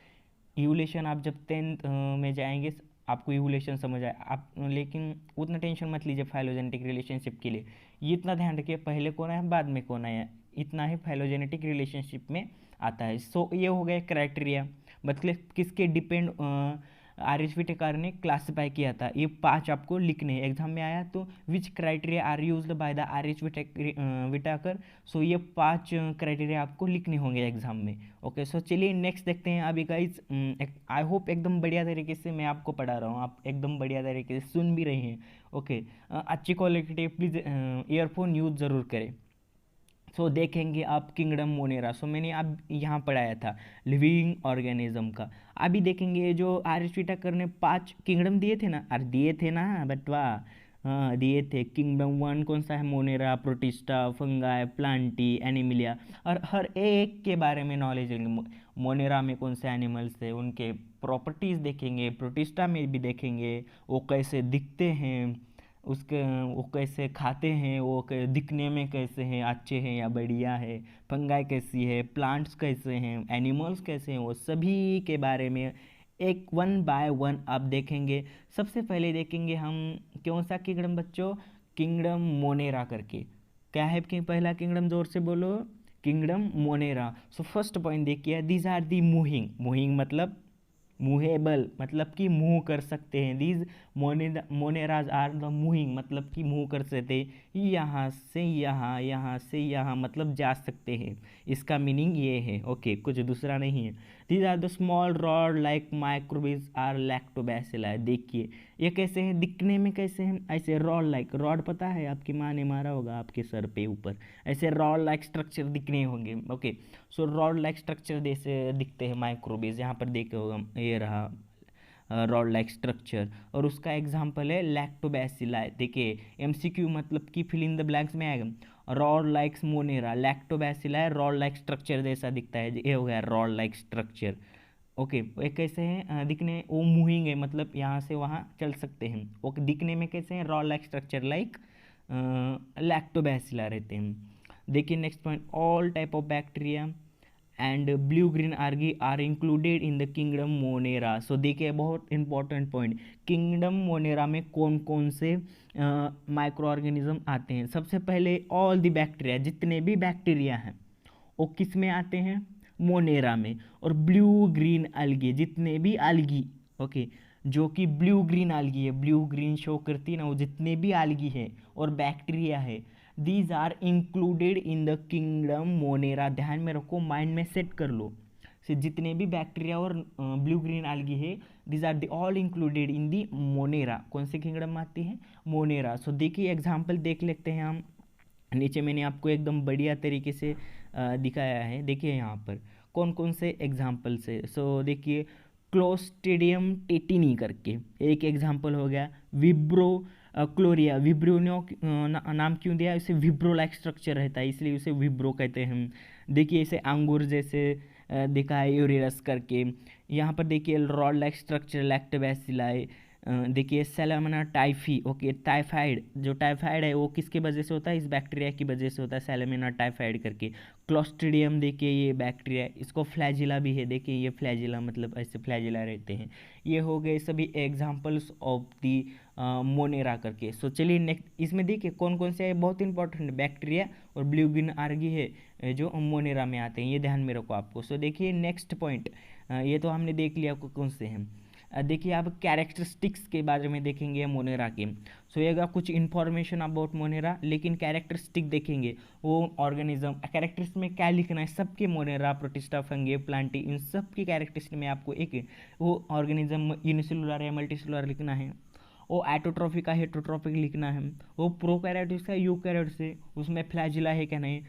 इवोल्यूशन आप जब 10th में जाएंगे आपको इवोल्यूशन समझ आए आप, लेकिन उतना टेंशन मत लीजिए फाइलोजेनेटिक रिलेशनशिप के लिए, ये इतना ध्यान रखिए पहले कौन आया बाद में कौन आया, इतना ही फाइलोजेनेटिक रिलेशनशिप में आता है। सो ये हो गया क्राइटेरिया, मतलब किसके डिपेंड RS विटेकर ने क्लासिफाई किया था। ये 5 आपको लिखने हैं, एग्जाम में आया तो which criteria are used by the RS Whittaker. So ये 5 क्राइटेरिया आपको लिखने होंगे एग्जाम में। ओके, सो चलिए नेक्स्ट देखते हैं। अभी गाइस आई होप एकदम बढ़िया तरीके से मैं आपको पढ़ा रहा हूँ, आप एकदम बढ़िया तरीके से सुन भी रहे हैं। ओके, अच्छी क्वालिटी प्लीज़ ईयरफोन यूज़ ज़रूर करें। सो देखेंगे आप किंगडम मोनेरा। सो मैंने अब यहाँ पढ़ाया था लिविंग ऑर्गेनिज्म का। अभी देखेंगे जो RS विटेकर ने 5 किंगडम दिए थे ना, अरे दिए थे ना बटवा, हाँ दिए थे। किंगडम 1 कौन सा है? Monera, protista, fungi, Plantae, Animalia. और हर एक के बारे में नॉलेज लेंगे। मोनेरा में कौन से एनिमल्स थे, उनके प्रॉपर्टीज़ देखेंगे। प्रोटिस्टा में भी देखेंगे वो कैसे दिखते हैं, उसके वो कैसे खाते हैं, वो दिखने में कैसे हैं, अच्छे हैं या बढ़िया है। फंगाई कैसी है, प्लांट्स कैसे हैं, एनिमल्स कैसे हैं, वो सभी के बारे में एक 1 बाय 1 आप देखेंगे। सबसे पहले देखेंगे हम कौन सा किंगडम बच्चों? किंगडम मोनेरा करके। क्या है कि पहला किंगडम, जोर से बोलो, kingdom Monera. So first point देखिए, these are the moving. Moving मतलब मूवेबल, मतलब कि मूव कर सकते हैं। These moneras are the moving, मतलब कि मूव कर सकते हैं, यहाँ से यहाँ, यहाँ से यहाँ, मतलब जा सकते हैं। इसका मीनिंग ये है। ओके, कुछ दूसरा नहीं है। These are the small rod like microbes are lactobacilli. देखिए ये कैसे हैं, दिखने में कैसे हैं? ऐसे रॉड लाइक, रॉड पता है आपकी माँ ने मारा होगा आपके सर पे ऊपर, ऐसे रॉड लाइक स्ट्रक्चर दिखने होंगे। ओके, सो रॉड लाइक स्ट्रक्चर जैसे दिखते हैं माइक्रोबीज। यहाँ पर देखे होगा, ये रहा रॉड लाइक स्ट्रक्चर, और उसका एग्जाम्पल है लैक्टोबैसिलाई। देखिए MCQ मतलब कि फिल इन द ब्लैंक्स में आएगा। Rod like Monera, lactobacilli rod like structure जैसा दिखता है, ये हो गया रॉड लाइक स्ट्रक्चर। ओके, वो कैसे हैं दिखने? वो मूविंग है, मतलब यहाँ से वहाँ चल सकते हैं। ओके, दिखने में कैसे हैं? Rod like structure like lactobacilli रहते हैं। देखिए next point, all type of bacteria and blue green algae are included in the kingdom Monera. So देखिए बहुत इंपॉर्टेंट पॉइंट, किंगडम मोनेरा में कौन कौन से माइक्रो ऑर्गेनिज्म आते हैं? सबसे पहले ऑल द बैक्टीरिया, जितने भी बैक्टीरिया हैं वो किस में आते हैं? मोनेरा में। और ब्लू ग्रीन algae, जितने भी algae, ओके, जो कि ब्लू ग्रीन algae है, ब्लू ग्रीन शो करती है ना, वो जितने भी algae है और बैक्टीरिया है, these are included in the kingdom Monera. ध्यान में रखो, माइंड में सेट कर लो। से जितने भी बैक्टीरिया और ब्लू ग्रीन algae है, these are the all included in the Monera. कौन से किंगडम में आती है? मोनेरा। सो देखिए एग्जाम्पल देख लेते हैं हम। नीचे मैंने आपको एकदम बढ़िया तरीके से दिखाया है। देखिए यहाँ पर कौन कौन से एग्जाम्पल्स है। सो देखिए क्लोस्ट्रिडियम टेटिनी करके एक एग्जाम्पल हो गया। विब्रो क्लोरिया, विब्रोनियो नाम क्यों दिया? इसे विब्रो लाइक स्ट्रक्चर रहता है इसलिए उसे विब्रो कहते हैं हम। देखिए इसे अंगूर जैसे दिखा है, यूरेरस करके। यहाँ पर देखिए रॉड लाइक स्ट्रक्चर लैक्टोबैसिलाई। देखिए सैलामोना टाइफी, ओके, टाइफाइड, जो टाइफाइड है वो किसकी वजह से होता है? इस बैक्टीरिया की वजह से होता है, सैलामोना टाइफाइड करके। क्लोस्ट्रिडियम देखिए ये बैक्टीरिया, इसको फ्लैजिला भी है। देखिए ये फ्लैजिला, मतलब ऐसे फ्लैजिला रहते हैं। ये हो गए सभी एग्जाम्पल्स ऑफ दी मोनेरा करके। सो चलिए नेक्स्ट, इसमें देखिए कौन कौन से है, बहुत इंपॉर्टेंट बैक्टीरिया और ब्लू ग्रीन आर्गी है जो मोनेरा में आते हैं, ये ध्यान में रखो आपको। सो देखिए नेक्स्ट पॉइंट, ये तो हमने देख लिया कौन से हैं। देखिए अब कैरेक्टरिस्टिक्स के बारे में देखेंगे मोनेरा के। सो ये कुछ इन्फॉर्मेशन अबाउट मोनेरा, लेकिन कैरेक्टरिस्टिक देखेंगे वो ऑर्गेनिज्म। कैरेक्टरिस्टिक में क्या लिखना है? सबके मोनेरा, प्रोटिस्टा, फंगी, प्लांटी, इन सब की कैरेक्टरिस्टिक में आपको एक वो ऑर्गेनिज्म यूनिसेलुलर या मल्टीसेलुलर लिखना है, वो एटोट्रॉफिक का हेटोट्रॉफिक लिखना है, वो प्रोकैरियोटिक्स का यूकैरियोट्स है, उसमें फ्लैजिला है क्या नहीं,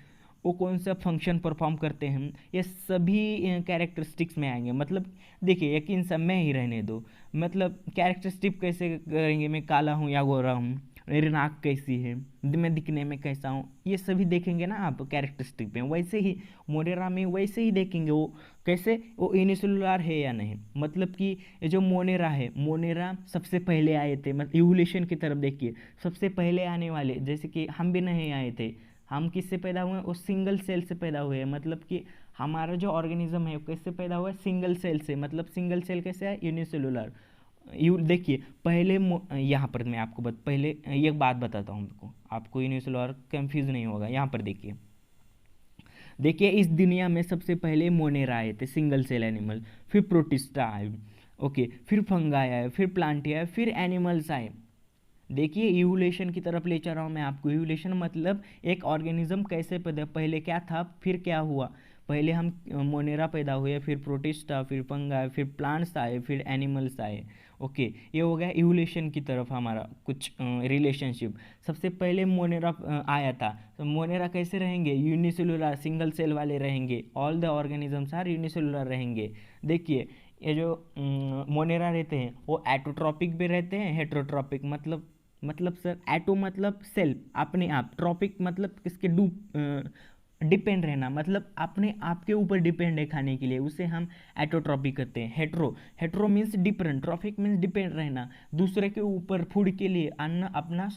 वो कौन सा फंक्शन परफॉर्म करते हैं, ये सभी कैरेक्टरिस्टिक्स में आएंगे। मतलब देखिए यकीन सब में ही रहने दो, मतलब कैरेक्टरिस्टिक कैसे करेंगे? मैं काला हूँ या गोरा हूँ, मेरी नाक कैसी है, मैं दिखने में कैसा हूँ, ये सभी देखेंगे ना आप कैरेक्टरिस्टिक में। वैसे ही मोनेरा में वैसे ही देखेंगे वो कैसे, वो यूनिसेलुलर है या नहीं। मतलब कि ये जो मोनेरा है, मोनेरा सबसे पहले आए थे, मतलब इवोल्यूशन की तरफ देखिए, सबसे पहले आने वाले, जैसे कि हम भी नहीं आए थे, हम किससे पैदा हुए? वो सिंगल सेल से पैदा हुए हैं। मतलब कि हमारा जो ऑर्गेनिज्म है वो कैसे पैदा हुआ है? सिंगल सेल से। मतलब सिंगल सेल कैसे है? यूनिसेलुलर। यू देखिए पहले यहाँ पर मैं आपको पहले एक बात बताता हूँ आपको यूनिसेलुलर कंफ्यूज नहीं होगा। यहाँ पर देखिए, देखिए इस दुनिया में सबसे पहले मोनेरा आए थे, सिंगल सेल एनिमल, फिर प्रोटिस्टा आए, ओके, फिर फंगाई आए, फिर प्लांट आए, फिर एनिमल्स आए। देखिए इवोल्यूशन की तरफ ले चल रहा हूँ मैं आपको। इवोल्यूशन मतलब एक ऑर्गेनिज्म कैसे पैदा, पहले क्या था फिर क्या हुआ। पहले हम मोनेरा पैदा हुए, फिर प्रोटिस्टा, फिर फंगा, फिर प्लांट्स आए, फिर एनिमल्स आए। ओके, ये हो गया इवोल्यूशन की तरफ हमारा कुछ रिलेशनशिप। सबसे पहले मोनेरा आया था। तो मोनेरा कैसे रहेंगे, यूनिसेलुलर सिंगल सेल वाले रहेंगे। All the organisms are unicellular रहेंगे। देखिए ये जो मोनेरा रहते हैं वो एटोट्रॉपिक भी रहते हैं, हेटरोट्रॉपिक मतलब सर एटो मतलब सेल्फ अपने आप, ट्रॉपिक मतलब किसके डिपेंड रहना, मतलब अपने आप के ऊपर डिपेंड है खाने के लिए, उसे हम एटोट्रॉपिक कहते हैं। Hetero hetero means different, tropic means depend रहना दूसरे के ऊपर, फूड के लिए अन्न अपना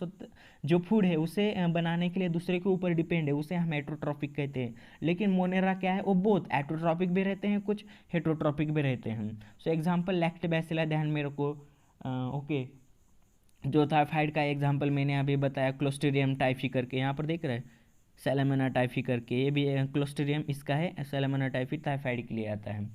जो फूड है उसे बनाने के लिए दूसरे के ऊपर डिपेंड है, उसे हम एटोट्रॉपिक कहते हैं। लेकिन मोनेरा क्या है, वो बोथ एटोट्रॉपिक भी रहते हैं, कुछ हेटरोट्रॉपिक भी रहते हैं। सो एग्जाम्पल लैक्टोबैसिला, ध्यान में रखो। ओके, जो थायफाइड का एग्जांपल मैंने अभी बताया, क्लोस्ट्रिडियम टाइफी करके, यहाँ पर देख रहे हैं सैलेमना टाइफी करके, ये भी क्लोस्ट्रिडियम इसका है, सैलेमना टाइफी थायफाइड के लिए आता है।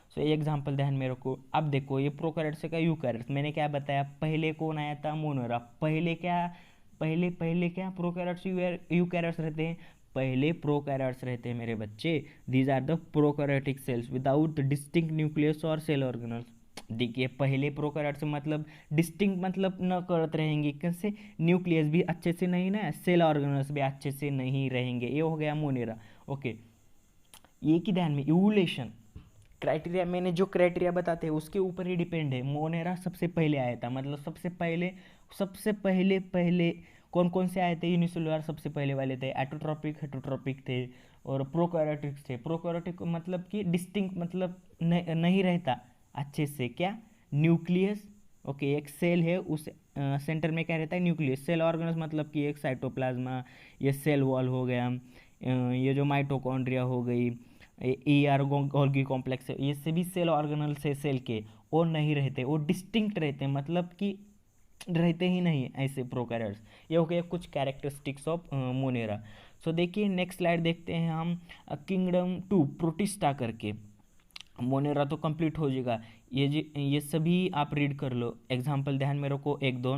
सो ये एग्जांपल ध्यान में रखो। अब देखो ये प्रोकैरियोट्स का यूकैरियोट्स, मैंने क्या बताया, पहले कौन आया था, मोनेरा। पहले क्या प्रोकैरियोट्स यूकैरियोट्स रहते हैं, पहले प्रोकैरियोट्स रहते हैं मेरे बच्चे। These are the prokaryotic cells without distinct nucleus और सेल ऑर्गेनल्स। देखिए पहले प्रोकैरियोट्स मतलब डिस्टिंक्ट मतलब न करत रहेंगे, कैसे, न्यूक्लियस भी अच्छे से नहीं ना, सेल ऑर्गेनल्स भी अच्छे से नहीं रहेंगे। ये हो गया मोनेरा। ओके, ये की ध्यान में इवोल्यूशन क्राइटेरिया, मैंने जो क्राइटेरिया बताते हैं उसके ऊपर ही डिपेंड है। मोनेरा सबसे पहले आया था, मतलब सबसे पहले पहले कौन कौन से आए थे, यूनिसेलुलर सबसे पहले वाले थे, एटोट्रॉपिक हेटरोट्रॉपिक थे, और प्रोकैरियोटिक्स थे। प्रोकैरियोटिक मतलब कि डिस्टिंक्ट मतलब नहीं रहता अच्छे से, क्या, न्यूक्लियस। ओके, एक सेल है, उस सेंटर में क्या रहता है, न्यूक्लियस। सेल ऑर्गेनल्स मतलब कि एक साइटोप्लाज्मा, ये सेल वॉल हो गया, ये जो माइटोकॉन्ड्रिया हो गई, ई आर गोल्गी कॉम्प्लेक्स है, ये सभी सेल ऑर्गेनल्स है सेल के, वो नहीं रहते, वो डिस्टिंक्ट रहते हैं, मतलब कि रहते ही नहीं ऐसे प्रोकैरियोट्स। ये हो गया कुछ कैरेक्टरिस्टिक्स ऑफ मोनेरा। सो देखिए नेक्स्ट स्लाइड देखते हैं हम, किंगडम टू प्रोटिस्टा करके। मोनेरा तो कंप्लीट हो जाएगा, ये सभी आप रीड कर लो। एग्जाम्पल ध्यान में रखो, एक दो,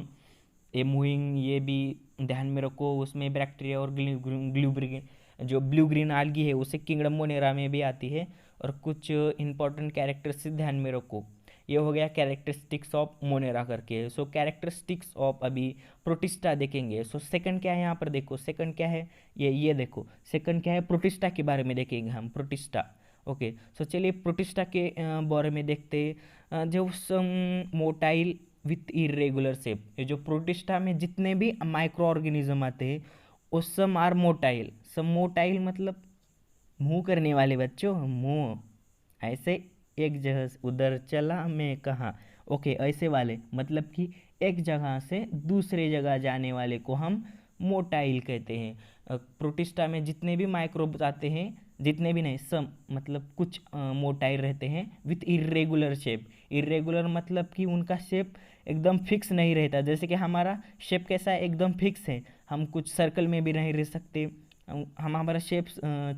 ये मूविंग, ये भी ध्यान में रखो, उसमें बैक्टीरिया और ग्लूब्रिन, जो ब्लू ग्रीन आल्गी है उसे किंगडम मोनेरा में भी आती है। और कुछ इंपॉर्टेंट कैरेक्टरिस्टिक्स ध्यान में रखो। ये हो गया कैरेक्टरिस्टिक्स ऑफ मोनेरा करके। सो कैरेक्टरिस्टिक्स ऑफ अभी प्रोटिस्टा देखेंगे। सो सेकंड क्या है, यहाँ पर देखो सेकंड क्या है, ये देखो सेकंड क्या है, प्रोटिस्टा के बारे में देखेंगे हम, प्रोटिस्टा। ओके, सो चलिए प्रोटिस्टा के बारे में देखते हैं। जो मोटाइल विथ इरेगुलर शेप, ये जो प्रोटिस्टा में जितने भी माइक्रो ऑर्गेनिज्म आते हैं वो सब आर मोटाइल। सब मोटाइल मतलब मुंह करने वाले बच्चों, मुंह ऐसे, एक जगह से उधर चला मैं कहाँ। ओके, ऐसे वाले मतलब कि एक जगह से दूसरे जगह जाने वाले को हम मोटाइल कहते हैं। प्रोटिस्टा में जितने भी माइक्रोब्स आते हैं, जितने भी नहीं, सब मतलब कुछ मोटाइल रहते हैं विथ इरेगुलर शेप। इरेगुलर मतलब कि उनका शेप एकदम फिक्स नहीं रहता, जैसे कि हमारा शेप कैसा है, एकदम फिक्स है। हम कुछ सर्कल में भी नहीं रह सकते, हम हमारा शेप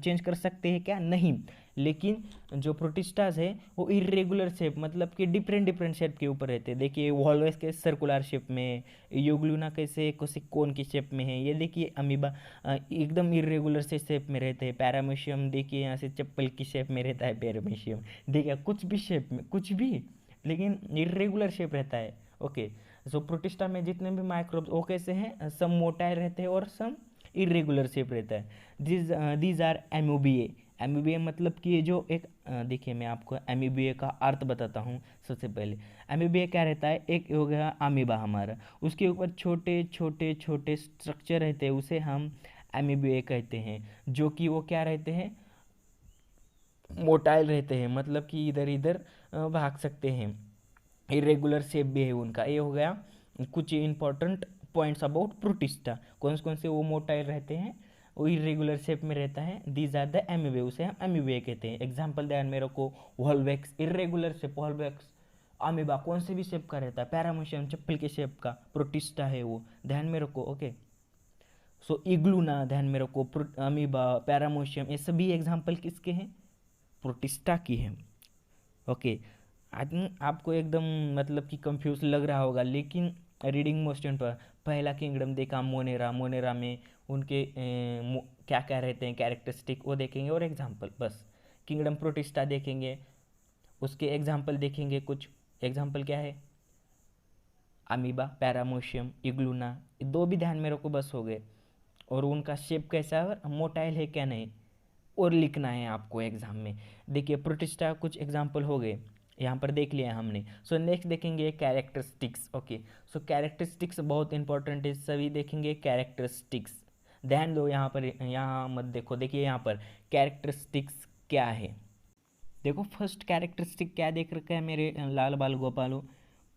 चेंज कर सकते हैं क्या, नहीं। लेकिन जो प्रोटिस्टास है वो इरेगुलर शेप मतलब कि डिफरेंट डिफरेंट शेप के ऊपर रहते हैं। देखिए वॉल्वेस के सर्कुलर शेप में, यूग्लूना कैसे किसी कोन की शेप में है, ये देखिए अमीबा एकदम इरेगुलर से शेप में रहते हैं। पैरामीशियम देखिए यहाँ से चप्पल की शेप में रहता है पैरामीशियम, देखिए कुछ भी शेप में, कुछ भी, लेकिन इरेगुलर शेप रहता है। ओके, सो प्रोटिस्टा में जितने भी माइक्रोब्स वो कैसे हैं, सब मोटाई रहते हैं और सब इरेगुलर शेप रहता है। These are एमोबिए। एमोबिए मतलब कि ये जो एक देखिए मैं आपको एमोबिए का अर्थ बताता हूँ। सबसे पहले एमोबिए क्या रहता है, एक हो गया अमीबा हमारा, उसके ऊपर छोटे छोटे छोटे स्ट्रक्चर रहते हैं, उसे हम एमोबिए कहते हैं। जो कि वो क्या रहते हैं, मोटाइल रहते हैं, मतलब कि इधर इधर भाग सकते हैं, इरेगुलर शेप भी है उनका। ये हो गया कुछ इंपॉर्टेंट पॉइंट्स अबाउट प्रोटिस्टा। कौन से वो मोटाइल रहते हैं, वो इरेगुलर शेप में रहता है। दीज आर द एमीबे, उसे हम एमीबे कहते हैं। एग्जाम्पल ध्यान में रखो, वॉल्वेक्स इरेगुलर शेप, वॉल्वेक्स अमीबा कौन से भी शेप का रहता है, पैरामीशियम चप्पल के शेप का, प्रोटिस्टा है वो, ध्यान में रखो। ओके, सो इग्लूना ध्यान में रखो, अमीबा, पैरामीशियम, ये सभी एग्जाम्पल किसके हैं, प्रोटिस्टा की है। ओके, आई थिंक आपको एकदम मतलब कि कंफ्यूज लग रहा होगा, लेकिन रीडिंग मोशन पर पहला किंगडम देखा मोनेरा, मोनेरा में उनके क्या क्या रहते हैं कैरेक्टरिस्टिक वो देखेंगे और एग्जाम्पल, बस। किंगडम प्रोटिस्टा देखेंगे, उसके एग्जाम्पल देखेंगे कुछ। एग्जाम्पल क्या है? अमीबा, पैरामोशियम, इग्लूना, ये दो भी ध्यान में रखो बस हो गए। और उनका शेप कैसा है और मोटाइल है क्या नहीं, और लिखना है आपको एग्जाम में। देखिए प्रोटिस्टा कुछ एग्जाम्पल हो गए, यहाँ पर देख लिया हमने। सो नेक्स्ट देखेंगे कैरेक्टरिस्टिक्स। ओके, सो कैरेक्टरिस्टिक्स बहुत इंपॉर्टेंट है, सभी देखेंगे कैरेक्टरिस्टिक्स। ध्यान दो यहाँ पर, यहाँ मत देखो, देखिए यहाँ पर कैरेक्टरिस्टिक्स क्या है। देखो फर्स्ट कैरेक्टरिस्टिक क्या देख रखा है मेरे लाल बाल गोपालो?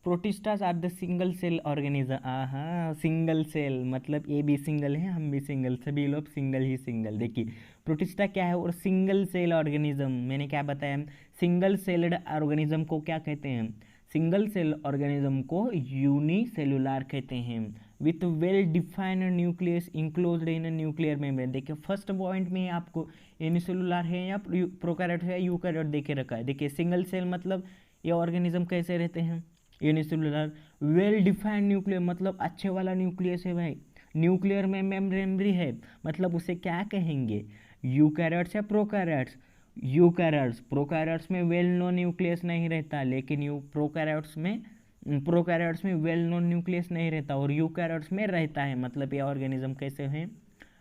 Protistas are the single cell organism. हाँ, सिंगल सेल मतलब ये भी सिंगल है, हम भी सिंगल, सभी लोग सिंगल ही सिंगल। देखिए प्रोटिस्टा क्या है और सिंगल सेल ऑर्गेनिज्म, मैंने क्या बताया? सिंगल सेल्ड ऑर्गेनिज्म को क्या कहते हैं? सिंगल सेल ऑर्गेनिज्म को यूनिसेलुलर कहते हैं, with well defined nucleus enclosed in nuclear membrane. देखिए फर्स्ट पॉइंट में आपको यूनिसेलुलर है या प्रोकैरियोट है, यूकैरियोट देखे रखा है। देखिए सिंगल सेल मतलब ये ऑर्गेनिज्म कैसे रहते हैं? यूनिसेलुलर। वेल डिफाइंड न्यूक्लियर मतलब अच्छे वाला न्यूक्लियस है भाई, न्यूक्लियर में मेम्ब्रेन भी है, मतलब उसे क्या कहेंगे? यूकैरियोट्स या प्रोकैरियोट्स? यूकैरियोट्स। प्रोकैरियोट्स में वेल नोन न्यूक्लियस नहीं रहता, लेकिन प्रोकैरियोट्स में वेल नोन न्यूक्लियस नहीं रहता और यूकैरियोट्स में रहता है। मतलब ये ऑर्गेनिज्म कैसे हैं?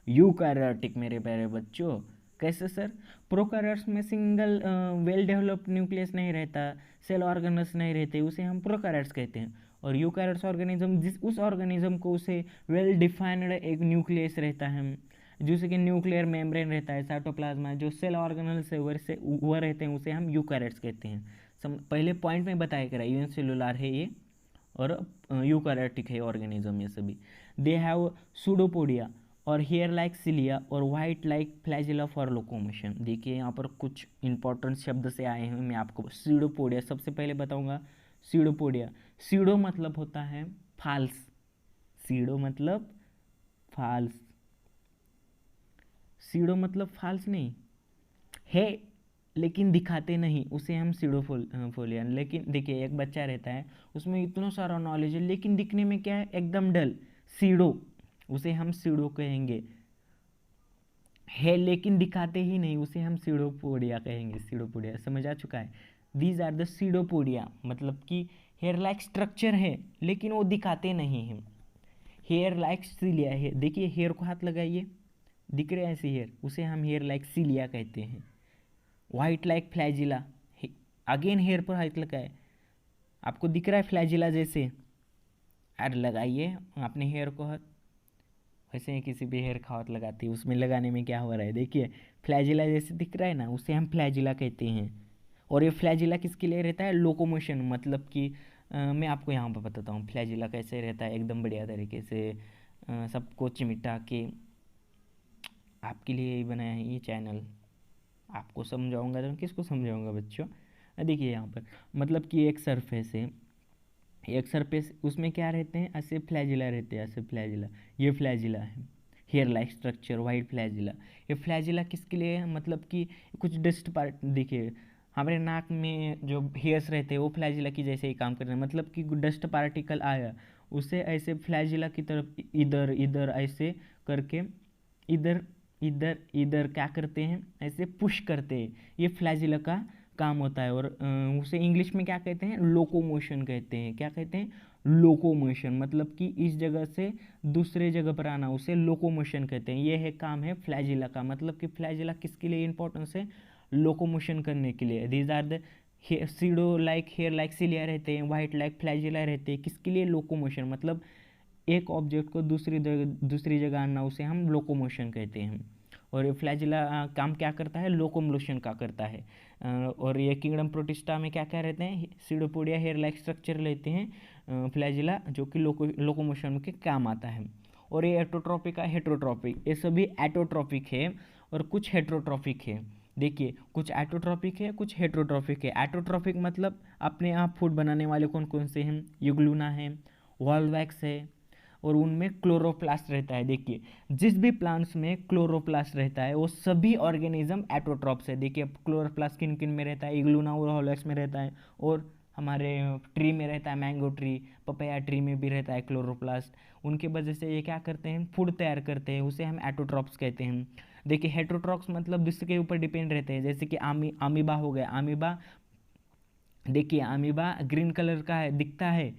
यूकैरियोटिक मेरे प्यारे बच्चों। कैसे सर? प्रोकैरियोट्स में सिंगल वेल डेवलप्ड न्यूक्लियस नहीं रहता, सेल ऑर्गेनल्स नहीं रहते, उसे हम प्रोकैरियोट्स कहते हैं। और यूकैरियोट्स ऑर्गेनिज्म जिस उस ऑर्गेनिज्म को उसे वेल डिफाइंड एक न्यूक्लियस रहता है, जैसे कि न्यूक्लियर मेम्ब्रेन रहता है, साइटोप्लाज्मा, जो सेल ऑर्गेनल्स है वैसे वो रहते हैं, उसे हम यूकैरियोट्स कहते हैं। पहले पॉइंट में बताया करा यूनिसेलुलर है ये और यूकैरियोटिक है ऑर्गेनिज्म ये सभी। दे हैव सूडोपोडिया और हेयर लाइक सिलिया और white like flagella for locomotion. देखिए यहाँ पर कुछ इंपॉर्टेंट शब्द से आए हैं, मैं आपको सीडोपोडिया सबसे पहले बताऊंगा। सीडोपोडिया, सीडो मतलब होता है फाल्स, सीडो मतलब फाल्स, सीडो मतलब फाल्स नहीं है लेकिन दिखाते नहीं, उसे हम सीडोफोलिया। लेकिन देखिए एक बच्चा रहता है उसमें इतना सारा नॉलेज है लेकिन दिखने में क्या है? एकदम डल, सीडो, उसे हम सीडो कहेंगे। है लेकिन दिखाते ही नहीं, उसे हम सीडोपोडिया कहेंगे। सीडोपोडिया समझ आ चुका है? दीज आर द सीडोपोडिया, मतलब कि हेयर लाइक स्ट्रक्चर है लेकिन वो दिखाते नहीं हैं। हेयर लाइक सीलिया है, देखिए हेयर को हाथ लगाइए, दिख रहे हैं ऐसे हेयर, उसे हम हेयर लाइक सीलिया कहते हैं। White like flagella, again here पर हाथ लगाए, आपको दिख रहा है फ्लैजिला जैसे? अरे लगाइए अपने हेयर को हाथ, वैसे ही किसी भी हेयर का हाथ लगाती है, उसमें लगाने में क्या हो रहा है? देखिए फ्लैजिला जैसे दिख रहा है ना, उसे हम फ्लैजिला कहते हैं। और ये फ्लैजिला किसके लिए रहता है? लोकोमोशन, मतलब कि मैं आपको यहाँ पर बताता हूँ फ्लैजिला कैसे रहता है एकदम बढ़िया तरीके से, सबको चिमटा के आपके लिए ही बनाया है ये चैनल। आपको समझाऊंगा तो किसको समझाऊंगा बच्चों? देखिए यहाँ पर मतलब कि एक सरफेस है, एक सरफेस, उसमें क्या रहते हैं? ऐसे फ्लैजिला रहते हैं, ऐसे फ्लैजिला, ये फ्लैजिला है, hair like structure, white flagella. ये फ्लैजिला किसके लिए है? मतलब कि कुछ डस्ट पार्ट, देखिए हमारे नाक में जो हेयर्स रहते हैं वो फ्लैजिला की जैसे ही काम करते हैं, मतलब कि डस्ट पार्टिकल आया उसे ऐसे फ्लैजिला की तरफ इधर इधर ऐसे करके, इधर इधर इधर क्या करते हैं? ऐसे पुश करते हैं, ये फ्लैजिला का काम होता है। और उसे इंग्लिश में क्या कहते हैं? लोकोमोशन कहते हैं। क्या कहते हैं? लोकोमोशन, मतलब कि इस जगह से दूसरे जगह पर आना, उसे लोकोमोशन कहते हैं। ये है काम है फ्लैजिला का, मतलब कि फ्लैजिला किसके लिए इंपॉर्टेंस है? लोकोमोशन करने के लिए। These are the pseudo like hair like cilia रहते हैं, वाइट लाइक फ्लैजिला रहते हैं, किसके लिए? लोकोमोशन, मतलब एक ऑब्जेक्ट को दूसरी जगह आना, उसे हम लोकोमोशन कहते हैं। और ये फ्लैजिला काम क्या करता है? लोकोमोशन का करता है। और ये किंगडम प्रोटिस्टा में क्या क्या रहते हैं? सीडोपोडिया हेयर लाइक स्ट्रक्चर लेते हैं फ्लैजिला, जो कि लोकोमोशन के काम आता है। और ये एटोट्रॉपिक है, हेट्रोट्रॉपिक, ये सभी एटोट्रॉपिक है और कुछ हेट्रोट्रॉपिक है। देखिए कुछ एटोट्रॉपिक है, कुछ हेट्रोट्रॉपिक है। एटोट्रॉपिक मतलब अपने आप फूड बनाने वाले कौन कौन से हैं? यूग्लूना है, वॉल्वैक्स है, और उनमें क्लोरोप्लास्ट रहता है। देखिए जिस भी प्लांट्स में क्लोरोप्लास्ट रहता है वो सभी ऑर्गेनिज्म एटोट्रॉप्स है। देखिए क्लोरोप्लास्ट किन किन में रहता है? इग्लूना और वॉल्वैक्स में रहता है, और हमारे ट्री में रहता है, मैंगो ट्री, पपाया ट्री में भी रहता है क्लोरोप्लास्ट। उनके वजह से ये क्या करते हैं, फूड तैयार करते हैं, उसे हम एटोट्रॉप्स कहते हैं। देखिए हेटरोट्रॉप्स मतलब दूसरे के ऊपर डिपेंड रहते हैं, जैसे कि अमीबा हो गया। अमीबा, देखिए अमीबा ग्रीन कलर का है, दिखता है,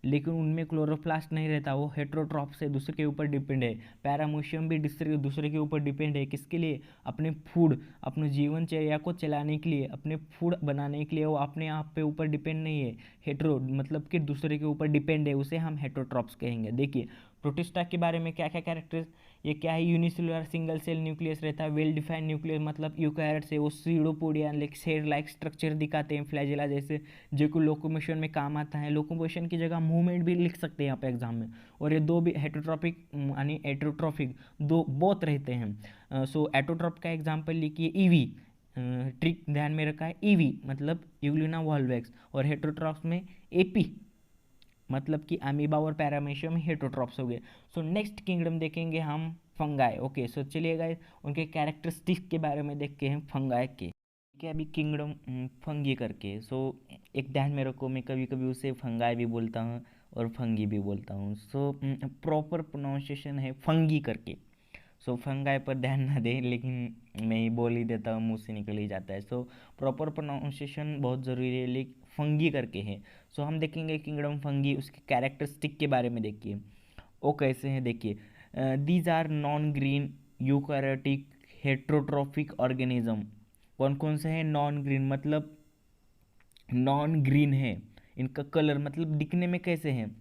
लेकिन उनमें क्लोरोप्लास्ट नहीं रहता, वो हेट्रोट्रॉप से दूसरे के ऊपर डिपेंड है। पैरामोशियम भी दूसरे के ऊपर डिपेंड है, किसके लिए, अपने फूड, अपने जीवनचर्या को चलाने के लिए, अपने फूड बनाने के लिए। वो अपने आप पे ऊपर डिपेंड नहीं है, हेट्रो मतलब कि दूसरे के ऊपर डिपेंड है, उसे हम हेट्रोट्रॉप्स कहेंगे। देखिए प्रोटिस्टा के बारे में क्या क्या कैरेक्टर्स, ये क्या है, यूनिसेलुलर सिंगल सेल न्यूक्लियस रहता है, वेल डिफाइंड न्यूक्लियस मतलब यूकैरियोट से वो pseudopodia like share like structure दिखाते हैं, फ्लैजेला जैसे, जो कि लोकोमोशन में काम आता है। लोकोमोशन की जगह मूवमेंट भी लिख सकते हैं यहाँ पे एग्जाम में। और ये दो भी हेटरोट्रॉपिक यानी एटोट्रॉफिक दो बहुत रहते हैं। सो एटोट्रॉप का एग्जाम्पल लिखिए ईवी, ट्रिक ध्यान में रखा है, ईवी मतलब यूग्लिना वॉल्वेक्स, और हेटरोट्रॉप्स में एपी मतलब कि अमीबा और पैरामीशियम हेटरोट्रॉप्स हो गए। सो नेक्स्ट किंगडम देखेंगे हम फंगाई। ओके सो चलिए गाइस उनके कैरेक्टरिस्टिक्स के बारे में देखते हैं फंगाई के। ठीक है, अभी किंगडम फंगी करके, सो एक ध्यान में रखो, मैं कभी कभी उसे फंगाई भी बोलता हूँ और फंगी भी बोलता हूँ। सो प्रॉपर प्रोनाउंसिएशन है फंगी करके। सो फंगाई पर ध्यान ना दें, लेकिन मैं ही बोल ही देता हूँ, मुंह से निकल ही जाता है। सो प्रॉपर प्रोनाउंसिएशन बहुत ज़रूरी है, लेकिन फंगी करके है। सो हम देखेंगे किंगडम फंगी, उसके कैरेक्टरिस्टिक के बारे में देखिए वो कैसे हैं। देखिए these are non green eukaryotic heterotrophic organism. कौन कौन से हैं, नॉन ग्रीन मतलब नॉन ग्रीन है, इनका कलर मतलब दिखने में कैसे हैं,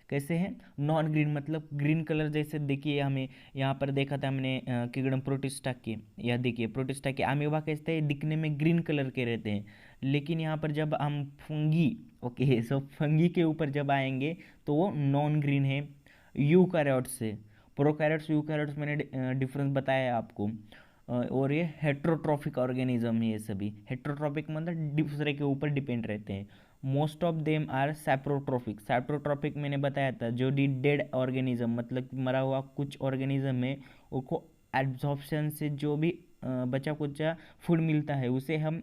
कैसे हैं, नॉन ग्रीन मतलब ग्रीन कलर जैसे। देखिए हमें यहाँ पर देखा था हमने किंगडम प्रोटिस्टा के, यह देखिए प्रोटिस्टा के अमीबा कैसे हैं, दिखने में ग्रीन कलर के रहते हैं। लेकिन यहाँ पर जब हम फंगी, ओके सो फंगी के ऊपर जब आएंगे तो वो नॉन ग्रीन है यूकैरियोट्स से। प्रोकैरियोट्स यूकैरियोट्स मैंने डिफरेंस बताया है आपको। और ये हेट्रोट्रॉफिक ऑर्गेनिज्म है, ये सभी हेट्रोट्रॉफिक मतलब दूसरे के ऊपर डिपेंड रहते हैं। Most of them are saprotrophic. Saprotrophic मैंने बताया था, जो डी डेड ऑर्गेनिज्म मतलब मरा हुआ कुछ ऑर्गेनिज्म है, उसको एब्जॉर्प्शन से जो भी बचा कुचा फूड मिलता है उसे हम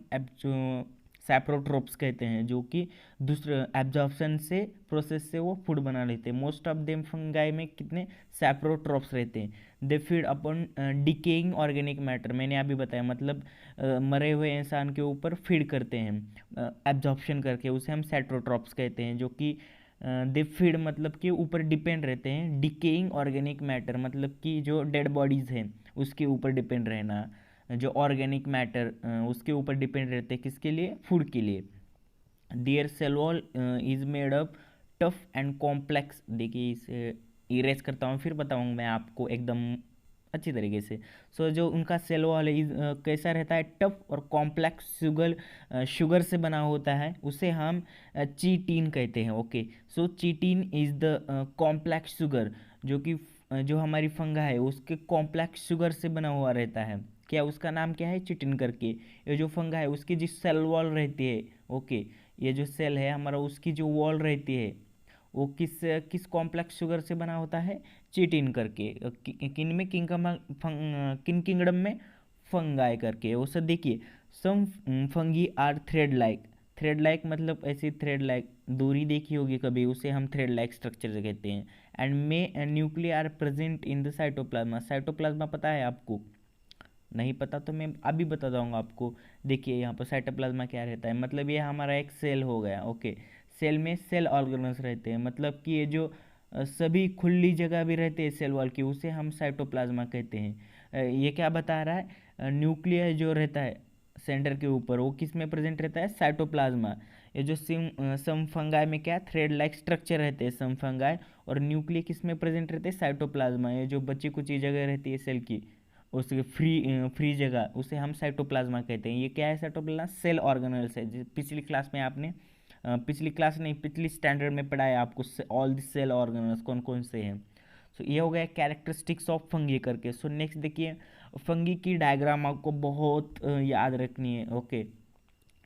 सैप्रोट्रोप्स कहते हैं, जो कि दूसरे एब्जॉर्प्शन से प्रोसेस से वो फूड बना लेते हैं। मोस्ट ऑफ देम फंगाई में कितने सैप्रोट्रोप्स रहते हैं। They feed upon decaying organic matter, मैंने अभी बताया मतलब मरे हुए इंसान के ऊपर फीड करते हैं एब्जॉर्प्शन करके, उसे हम सैप्रोट्रोप्स कहते हैं। जो कि दे फीड मतलब कि ऊपर डिपेंड रहते हैं, डिकेइंग ऑर्गेनिक मैटर मतलब कि जो डेड बॉडीज़ हैं उसके ऊपर डिपेंड रहना, जो ऑर्गेनिक मैटर उसके ऊपर डिपेंड रहते हैं, किसके लिए, फूड के लिए। Their cell wall is made up tough and complex. देखिए इसे इरेज करता हूँ फिर बताऊँगा मैं आपको एकदम अच्छी तरीके से। सो जो उनका सेल वॉल है कैसा रहता है, टफ और कॉम्प्लेक्स शुगर से बना होता है, उसे हम चीटीन कहते हैं। Okay so chitin is the complex sugar, जो कि जो हमारी फंगा है उसके कॉम्प्लेक्स शुगर से बना हुआ रहता है। क्या उसका नाम क्या है, चिटिन करके। ये जो फंगा है उसकी जो सेल वॉल रहती है, ओके ये जो सेल है हमारा उसकी जो वॉल रहती है वो किस किस कॉम्प्लेक्स शुगर से बना होता है, चिटिन करके। किन में किन किंगडम में, फंगाई करके। वो सब देखिए, some fungi are thread like. Thread like मतलब ऐसी थ्रेड लाइक दूरी देखी होगी कभी, उसे हम थ्रेड लाइक स्ट्रक्चर कहते हैं। And may nuclei are present in the cytoplasm. Cytoplasm पता है आपको, नहीं पता तो मैं अभी बता दूंगा आपको। देखिए यहाँ पर साइटोप्लाज्मा क्या रहता है, मतलब ये हमारा एक सेल हो गया। ओके सेल में सेल ऑर्गेनल्स रहते हैं, मतलब कि ये जो सभी खुली जगह भी रहते हैं सेल वॉल की, उसे हम साइटोप्लाज्मा कहते हैं। ये क्या बता रहा है, न्यूक्लियस जो रहता है सेंटर के ऊपर वो किस में प्रेजेंट रहता है, साइटोप्लाज्मा। ये जो सम फंगाई में क्या थ्रेड लाइक स्ट्रक्चर रहते हैं सम फंगाई, और न्यूक्लियस किस में प्रेजेंट रहते हैं, साइटोप्लाज्मा। ये जो बची कुची जगह रहती है सेल की उसके फ्री जगह, उसे हम साइटोप्लाज्मा कहते हैं। ये क्या है, साइटोप्लाज्मा सेल ऑर्गेनल्स है। पिछली क्लास में आपने पिछली क्लास नहीं पिछली स्टैंडर्ड में पढ़ा है आपको ऑल द सेल ऑर्गेनल्स कौन कौन से हैं। सो ये हो गया कैरेक्टरिस्टिक्स ऑफ फंगी करके। सो नेक्स्ट देखिए, फंगी की डायग्राम आपको बहुत याद रखनी है। ओके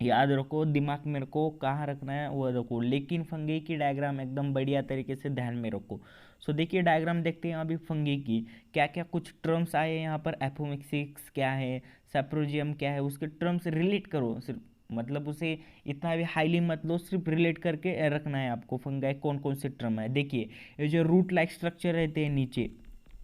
याद रखो, दिमाग में रखो, कहाँ रखना है वो रखो, लेकिन फंगी की डायग्राम एकदम बढ़िया तरीके से ध्यान में रखो। सो देखिए डायग्राम देखते हैं अभी फंगी की, क्या क्या कुछ टर्म्स आए हैं यहाँ पर। एपोमिक्सिक्स क्या है, सैप्रोजियम क्या है, उसके टर्म्स रिलेट करो सिर्फ, मतलब उसे इतना भी हाईली मत लो, सिर्फ रिलेट करके रखना है आपको फंगाई कौन कौन से टर्म है। देखिए ये जो रूट लाइक स्ट्रक्चर रहते हैं नीचे,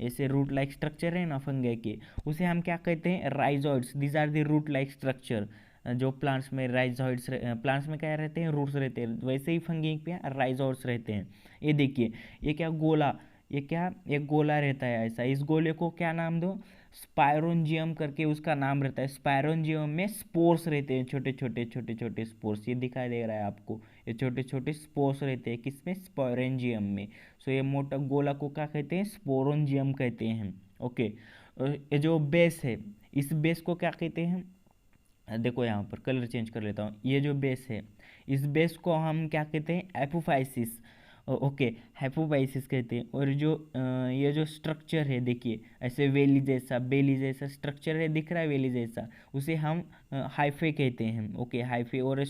ऐसे रूट लाइक स्ट्रक्चर है ना फंगाई के, उसे हम क्या कहते हैं, rhizoids. These are the root like structure. जो प्लांट्स में राइजोइड्स, प्लांट्स में क्या रहते हैं, रूट्स रहते हैं, वैसे ही फंगी पे राइजोइड्स रहते हैं। ये देखिए ये क्या गोला, ये क्या, एक गोला रहता है ऐसा, इस गोले को क्या नाम दो, स्पायरोंजियम करके उसका नाम रहता है। स्पायरोंजियम में स्पोर्स रहते हैं, छोटे छोटे छोटे छोटे स्पोर्स, ये दिखाई दे रहा है आपको, ये छोटे छोटे स्पोर्स रहते हैं किसमें, स्पायरोंजियम में। सो ये मोटा गोला को क्या कहते हैं, स्पोरोंजियम कहते हैं। ओके, और ये जो बेस है, इस बेस को क्या कहते हैं, देखो यहाँ पर कलर चेंज कर लेता हूँ, ये जो बेस है, इस बेस को हम क्या कहते हैं, एपोफाइसिस। ओके, हेपोफाइसिस कहते हैं। और जो ये जो स्ट्रक्चर है देखिए, ऐसे वेली जैसा, बेली जैसा स्ट्रक्चर है, दिख रहा है वेली जैसा, उसे हम हाइफे कहते हैं। Okay, hyphae. और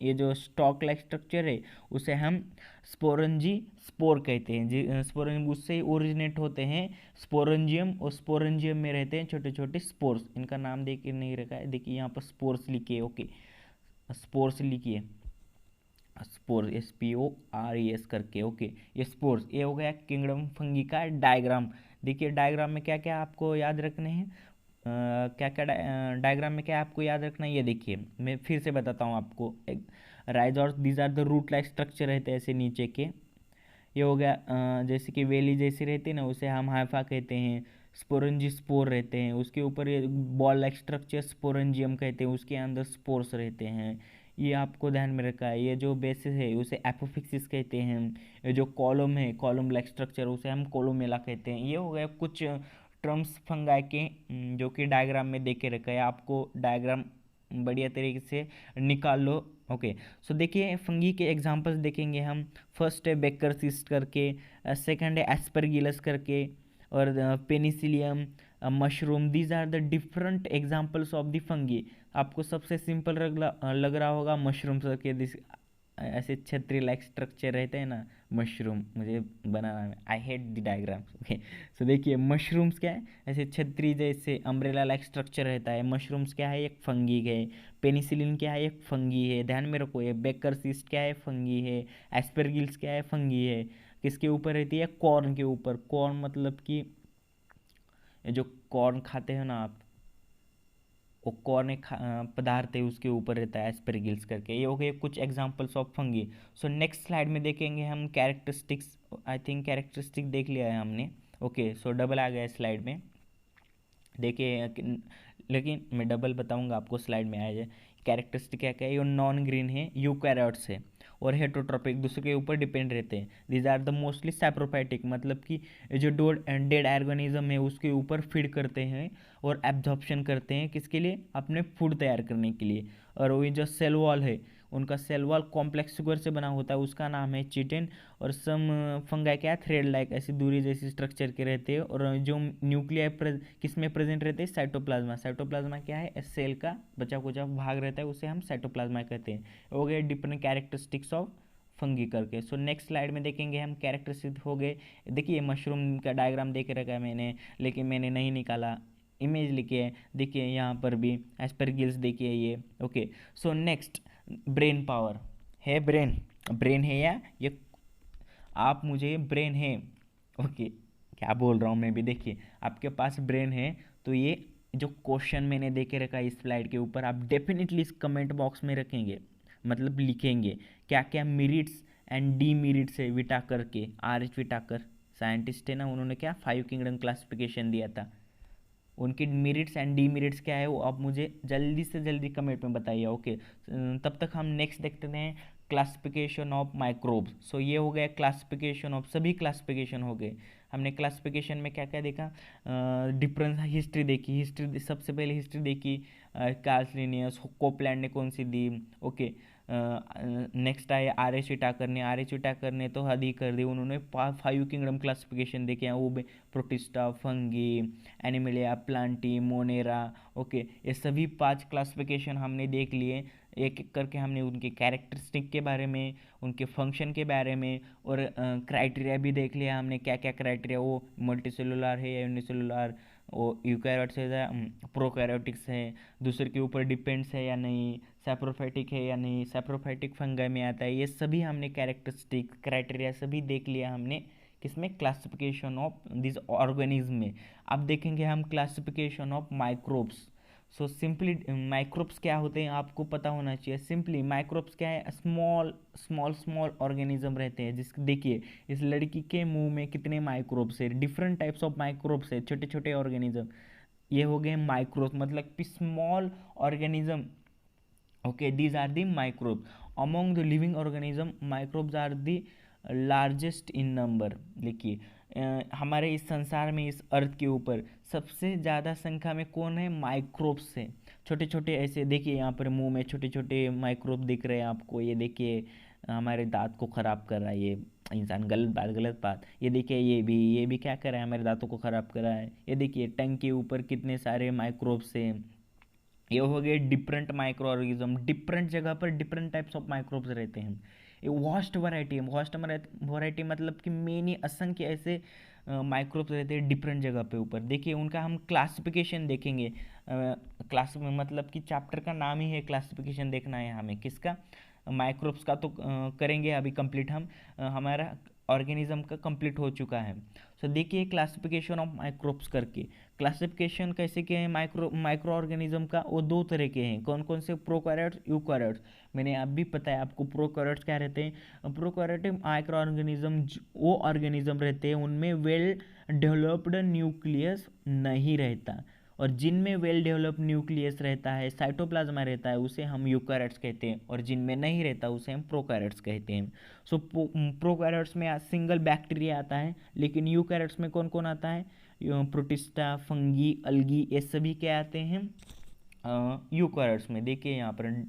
ये जो स्टॉक लाइक स्ट्रक्चर है उसे हम स्पोरंजी स्पोर कहते हैं जी। स्पोरंज उससे ओरिजिनेट होते हैं स्पोरेंजियम, और स्पोरेंजियम में रहते हैं छोटे छोटे स्पोर्स। इनका नाम देख के नहीं रखा है, देखिए यहाँ पर स्पोर्स लिखिए। ओके, स्पोर्स लिखिए, स्पोर, SPORES करके। ओके, ये स्पोर्स, ये हो गया किंगडम फंगी का डायग्राम। देखिए डायग्राम में क्या क्या आपको याद रखने हैं, क्या क्या डायग्राम में क्या आपको याद रखना है, ये देखिए मैं फिर से बताता हूँ आपको। Rhizoids, these are the root like structure रहते हैं ऐसे नीचे के। ये हो गया जैसे कि वेली जैसी रहती है ना, उसे हम हाइफा कहते हैं। स्पोरेंजी स्पोर रहते हैं, उसके ऊपर ये बॉल लाइक स्ट्रक्चर स्पोरेंजियम कहते हैं, उसके अंदर स्पोर्स रहते हैं। ये आपको ध्यान में रखा है। ये जो बेसिस है उसे एपोफिक्सिस कहते हैं। ये जो कॉलम है, कॉलम लाइक स्ट्रक्चर, उसे हम कोलोमेला कहते हैं। ये हो गया कुछ टर्म्स फंगाई के जो कि डायग्राम में देखे रखा है, आपको डायग्राम बढ़िया तरीके से निकाल लो। ओके, सो देखिए फंगी के एग्जांपल्स देखेंगे हम। फर्स्ट है बेकर सिस्ट करके, सेकंड है एस्परगिलस करके, और penicillium, mushroom. These are the different examples of the fungi. आपको सबसे सिंपल लग रहा होगा मशरूम करके, दिस ऐसे छतरी लाइक स्ट्रक्चर रहते हैं ना, मशरूम, मुझे बनाना है, I hate the diagrams. Okay, so देखिए मशरूम्स क्या है, ऐसे छतरी जैसे अम्ब्रेला लाइक स्ट्रक्चर रहता है। मशरूम्स क्या है, एक फंगी है। पेनिसिलिन क्या है, एक फंगी है, ध्यान में रखो। ये बेकर सिस्ट क्या है, फंगी है। एस्परगिल्स क्या है, फंगी है। किसके ऊपर रहती है, कॉर्न के ऊपर। कॉर्न मतलब कि ये जो कॉर्न खाते हैं ना आप, वो कौन एक पदार्थ है उसके ऊपर रहता है एस्पेरगिल्स करके। ये हो गए कुछ examples of fungi. So next slide में देखेंगे हम कैरेक्टरिस्टिक्स। आई थिंक कैरेक्टरिस्टिक देख लिया है हमने। ओके, सो डबल आ गया स्लाइड में, देखिए लेकिन मैं डबल बताऊंगा आपको, स्लाइड में आ जाए। कैरेक्टरिस्टिक क्या क्या है, ये नॉन ग्रीन है, यूकैरियोट्स है, और हेटरोट्रॉपिक, दूसरे के ऊपर डिपेंड रहते हैं। These are the mostly saprophytic, मतलब कि जो डेड ऑर्गेनिज्म है उसके ऊपर फीड करते हैं और एब्जॉर्प्शन करते हैं, किसके लिए, अपने फूड तैयार करने के लिए। और वही जो सेल वॉल है, उनका सेल वॉल कॉम्प्लेक्स सुगर से बना होता है, उसका नाम है चिटिन। और सम फंगाई क्या है, थ्रेड लाइक, ऐसी दूरी जैसी स्ट्रक्चर के रहते हैं। और जो न्यूक्लियर किस में प्रेजेंट रहते हैं, साइटोप्लाज्मा। साइटोप्लाज्मा क्या है, सेल का बचा कुचा भाग रहता है, उसे हम साइटोप्लाज्मा कहते हैं। हो गए डिफरेंट कैरेक्टरिस्टिक्स ऑफ फंगी करके। सो नेक्स्ट स्लाइड में देखेंगे हम कैरेक्टरिस्टिक हो गए। देखिए मशरूम का डायग्राम देख रखा है मैंने, लेकिन मैंने नहीं निकाला, इमेज लिखी है, देखिए यहाँ पर भी एस्परगिल्स देखिए ये। Okay, so next brain power है, ब्रेन, ब्रेन है या ये, आप मुझे ब्रेन है, ओके, क्या बोल रहा हूँ मैं भी, देखिए आपके पास ब्रेन है तो ये जो क्वेश्चन मैंने देखे रखा है इस स्लाइड के ऊपर, आप डेफिनेटली इस कमेंट बॉक्स में रखेंगे, मतलब लिखेंगे क्या क्या मेरिट्स एंड डीमेरिट्स है विटाकर के। RH विटाकर साइंटिस्ट है ना, उन्होंने क्या 5 किंगडम क्लासिफिकेशन दिया था, उनकी मेरिट्स एंड डीमेरिट्स क्या है वो आप मुझे जल्दी से जल्दी कमेंट में बताइए। ओके, तब तक हम नेक्स्ट देखते हैं क्लासिफिकेशन ऑफ माइक्रोब्स। सो ये हो गया क्लासिफिकेशन ऑफ, सभी क्लासिफिकेशन हो गए। हमने क्लासिफिकेशन में क्या क्या देखा, डिफरेंस, हिस्ट्री देखी, हिस्ट्री सबसे पहले हिस्ट्री देखी, कार्ल्स लिनियस, कोपलैंड ने कौन सी दी। ओके, नेक्स्ट आए RH विटाकर ने, RH विटाकर ने तो हद ही कर दी, उन्होंने 5 किंगडम क्लासिफिकेशन देखे हैं, वो protista, fungi, Animalia, Plantae, Monera. Okay, ये सभी 5 क्लासिफिकेशन हमने देख लिए। एक एक करके हमने उनके कैरेक्टरिस्टिक के बारे में, उनके फंक्शन के बारे में, और क्राइटेरिया भी देख लिया हमने, क्या क्या क्राइटेरिया, वो मल्टीसेलुलर है या यूनिसेलुलर, वो यूकैरियोट्स है या प्रोकैरियोटिक्स है, दूसरे के ऊपर डिपेंड्स है या नहीं, सैप्रोफाइटिक है या नहीं, सैप्रोफाइटिक फंगाई में आता है, ये सभी हमने कैरेक्टरिस्टिक क्राइटेरिया सभी देख लिया हमने किसमें, क्लासिफिकेशन ऑफ दिस ऑर्गेनिज्म में। अब देखेंगे हम classification of microbes. So simply microbes क्या होते हैं आपको पता होना चाहिए। सिंपली माइक्रोब्स क्या है, स्मॉल स्मॉल स्मॉल ऑर्गेनिज्म रहते हैं। जिस देखिए इस लड़की के मुंह में कितने माइक्रोब्स है, डिफरेंट टाइप्स ऑफ माइक्रोब्स है, छोटे छोटे ऑर्गेनिज्म। ये हो गए माइक्रोब्स, मतलब कि small organism. Okay, these are the microbe among the living organism. Microbes are the largest in number. देखिए हमारे इस संसार में, इस अर्थ के ऊपर सबसे ज़्यादा संख्या में कौन है, माइक्रोब्स है। छोटे छोटे ऐसे देखिए यहाँ पर मुंह में छोटे छोटे माइक्रोब दिख रहे हैं आपको। ये देखिए हमारे दांत को ख़राब कर रहा है ये इंसान, गलत बात गलत बात। ये देखिए ये भी क्या कर रहा है, हमारे दांतों को ख़राब कर रहा है। ये देखिए टंग के ऊपर कितने सारे माइक्रोब्स हैं। ये हो गए डिफरेंट माइक्रो ऑर्गेनिज्म, डिफरेंट जगह पर डिफरेंट टाइप्स ऑफ माइक्रोब्स रहते हैं। ये वास्ट वैरायटी है, वास्ट वैरायटी मतलब कि मेनी असंख्य ऐसे माइक्रोब्स रहते हैं डिफरेंट जगह पे ऊपर। देखिए उनका हम क्लासिफिकेशन देखेंगे। क्लास में मतलब कि चैप्टर का नाम ही है क्लासिफिकेशन, देखना है हमें किसका, माइक्रोब्स का। तो करेंगे अभी कंप्लीट हम, हमारा ऑर्गेनिज्म का कंप्लीट हो चुका है। सो देखिए क्लासिफिकेशन ऑफ माइक्रोब्स करके, क्लासिफिकेशन कैसे के हैं माइक्रो ऑर्गेनिज्म का, वो दो तरह के हैं। कौन कौन से, प्रोकैरियोट्स यूकैरियोट्स। मैंने अभी बताया आपको प्रोकैरियोट्स क्या रहते हैं। प्रोकैरियोटिक माइक्रो ऑर्गेनिज्म वो ऑर्गेनिज्म रहते हैं उनमें वेल डेवलप्ड न्यूक्लियस नहीं रहता, और जिनमें वेल डेवलप्ड न्यूक्लियस रहता है, साइटोप्लाज्मा रहता है, उसे हम यूकैरियोट्स कहते हैं, और जिनमें नहीं रहता उसे हम प्रोकैरियोट्स कहते हैं। सो प्रोकैरियोट्स में सिंगल बैक्टीरिया आता है, लेकिन यूकैरियोट्स में कौन कौन आता है, प्रोटिस्टा, फंगी, अलगी, ये सभी क्या आते हैं यूकैरियोट्स में। देखिए यहाँ पर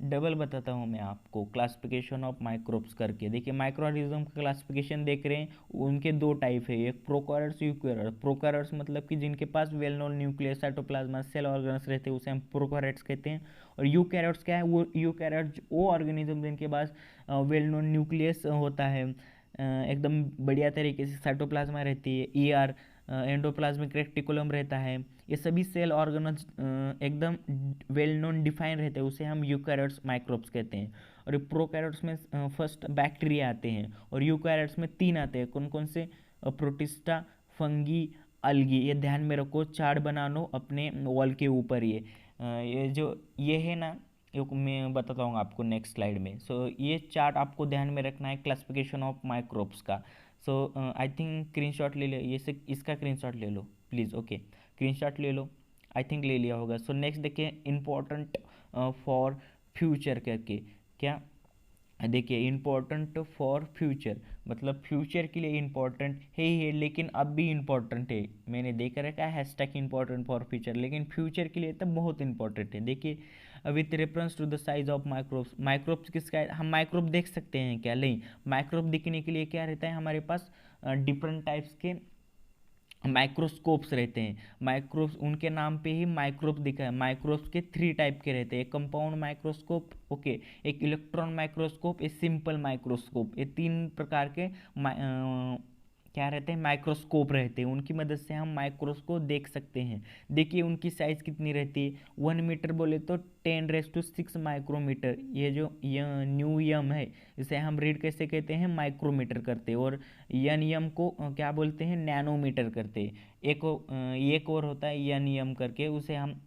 डबल बताता हूँ मैं आपको क्लासिफिकेशन ऑफ माइक्रोब्स करके। देखिए माइक्रो ऑर्गेनिज्म का क्लासिफिकेशन देख रहे हैं, उनके दो टाइप है, एक प्रोकैरियोट्स, यूकैरियोट्स। प्रोकैरियोट्स मतलब कि जिनके पास well known nucleus, cytoplasm, cell organs रहते हैं, उसे हम प्रोकैरियोट्स कहते हैं। और यूकैरियोट्स क्या है, वो यूकैरियोट्स वो ऑर्गेनिज्म जिनके पास वेल नोन न्यूक्लियस होता है, एकदम बढ़िया तरीके से साइटोप्लाज्मा रहती है, ईआर एंडोप्लाज्मिक रेटिकुलम रहता है, ये सभी सेल ऑर्गन्स एकदम वेल नोन डिफाइन रहते हैं, उसे हम यूकैरियोट्स माइक्रोब्स कहते हैं। और प्रोकैरियोट्स में फर्स्ट बैक्टीरिया आते हैं, और यूकैरियोट्स में तीन आते हैं। कौन कौन से, प्रोटिस्टा, फंगी, अलगी। ये ध्यान में रखो, चार्ट बना लो अपने वॉल के ऊपर। ये जो ये है ना, ये मैं बताता हूँ आपको नेक्स्ट स्लाइड में। सो ये चार्ट आपको ध्यान में रखना है क्लासिफिकेशन ऑफ माइक्रोब्स का। सो आई थिंक स्क्रीनशॉट ले लो, ये से इसका स्क्रीनशॉट ले लो प्लीज़। ओके, स्क्रीनशॉट ले लो, आई थिंक ले लिया होगा। सो नेक्स्ट देखिए इम्पोर्टेंट फॉर फ्यूचर करके, क्या देखिए इम्पोर्टेंट फॉर फ्यूचर मतलब फ्यूचर के लिए इम्पोर्टेंट है ही है, लेकिन अब भी इम्पोर्टेंट है। मैंने देख रखा है हैशटैग इम्पोर्टेंट फॉर फ्यूचर, लेकिन फ्यूचर के लिए तो बहुत इंपॉर्टेंट है। देखिए with reference to the size of microbes. Microbes किसका है, हम माइक्रोब देख सकते हैं क्या, नहीं। माइक्रोब दिखने के लिए क्या रहता है हमारे पास, डिफरेंट टाइप्स के माइक्रोस्कोप्स रहते हैं। माइक्रोब्स उनके नाम पे ही माइक्रोब दिखा है। माइक्रोब्स के थ्री टाइप के रहते हैं, एक कंपाउंड माइक्रोस्कोप, ओके, एक इलेक्ट्रॉन माइक्रोस्कोप, एक सिंपल माइक्रोस्कोप। ये तीन प्रकार के क्या रहते हैं, माइक्रोस्कोप रहते हैं। उनकी मदद से हम माइक्रोस्कोप देख सकते हैं। देखिए उनकी साइज़ कितनी रहती है, 1 मीटर बोले तो 10⁻⁶ माइक्रोमीटर। ये जो न्यू यम है, इसे हम रीड कैसे कहते हैं, माइक्रोमीटर करते हैं। और यन यम को क्या बोलते हैं, नैनोमीटर करते हैं। एक और होता है यन यम करके, उसे हम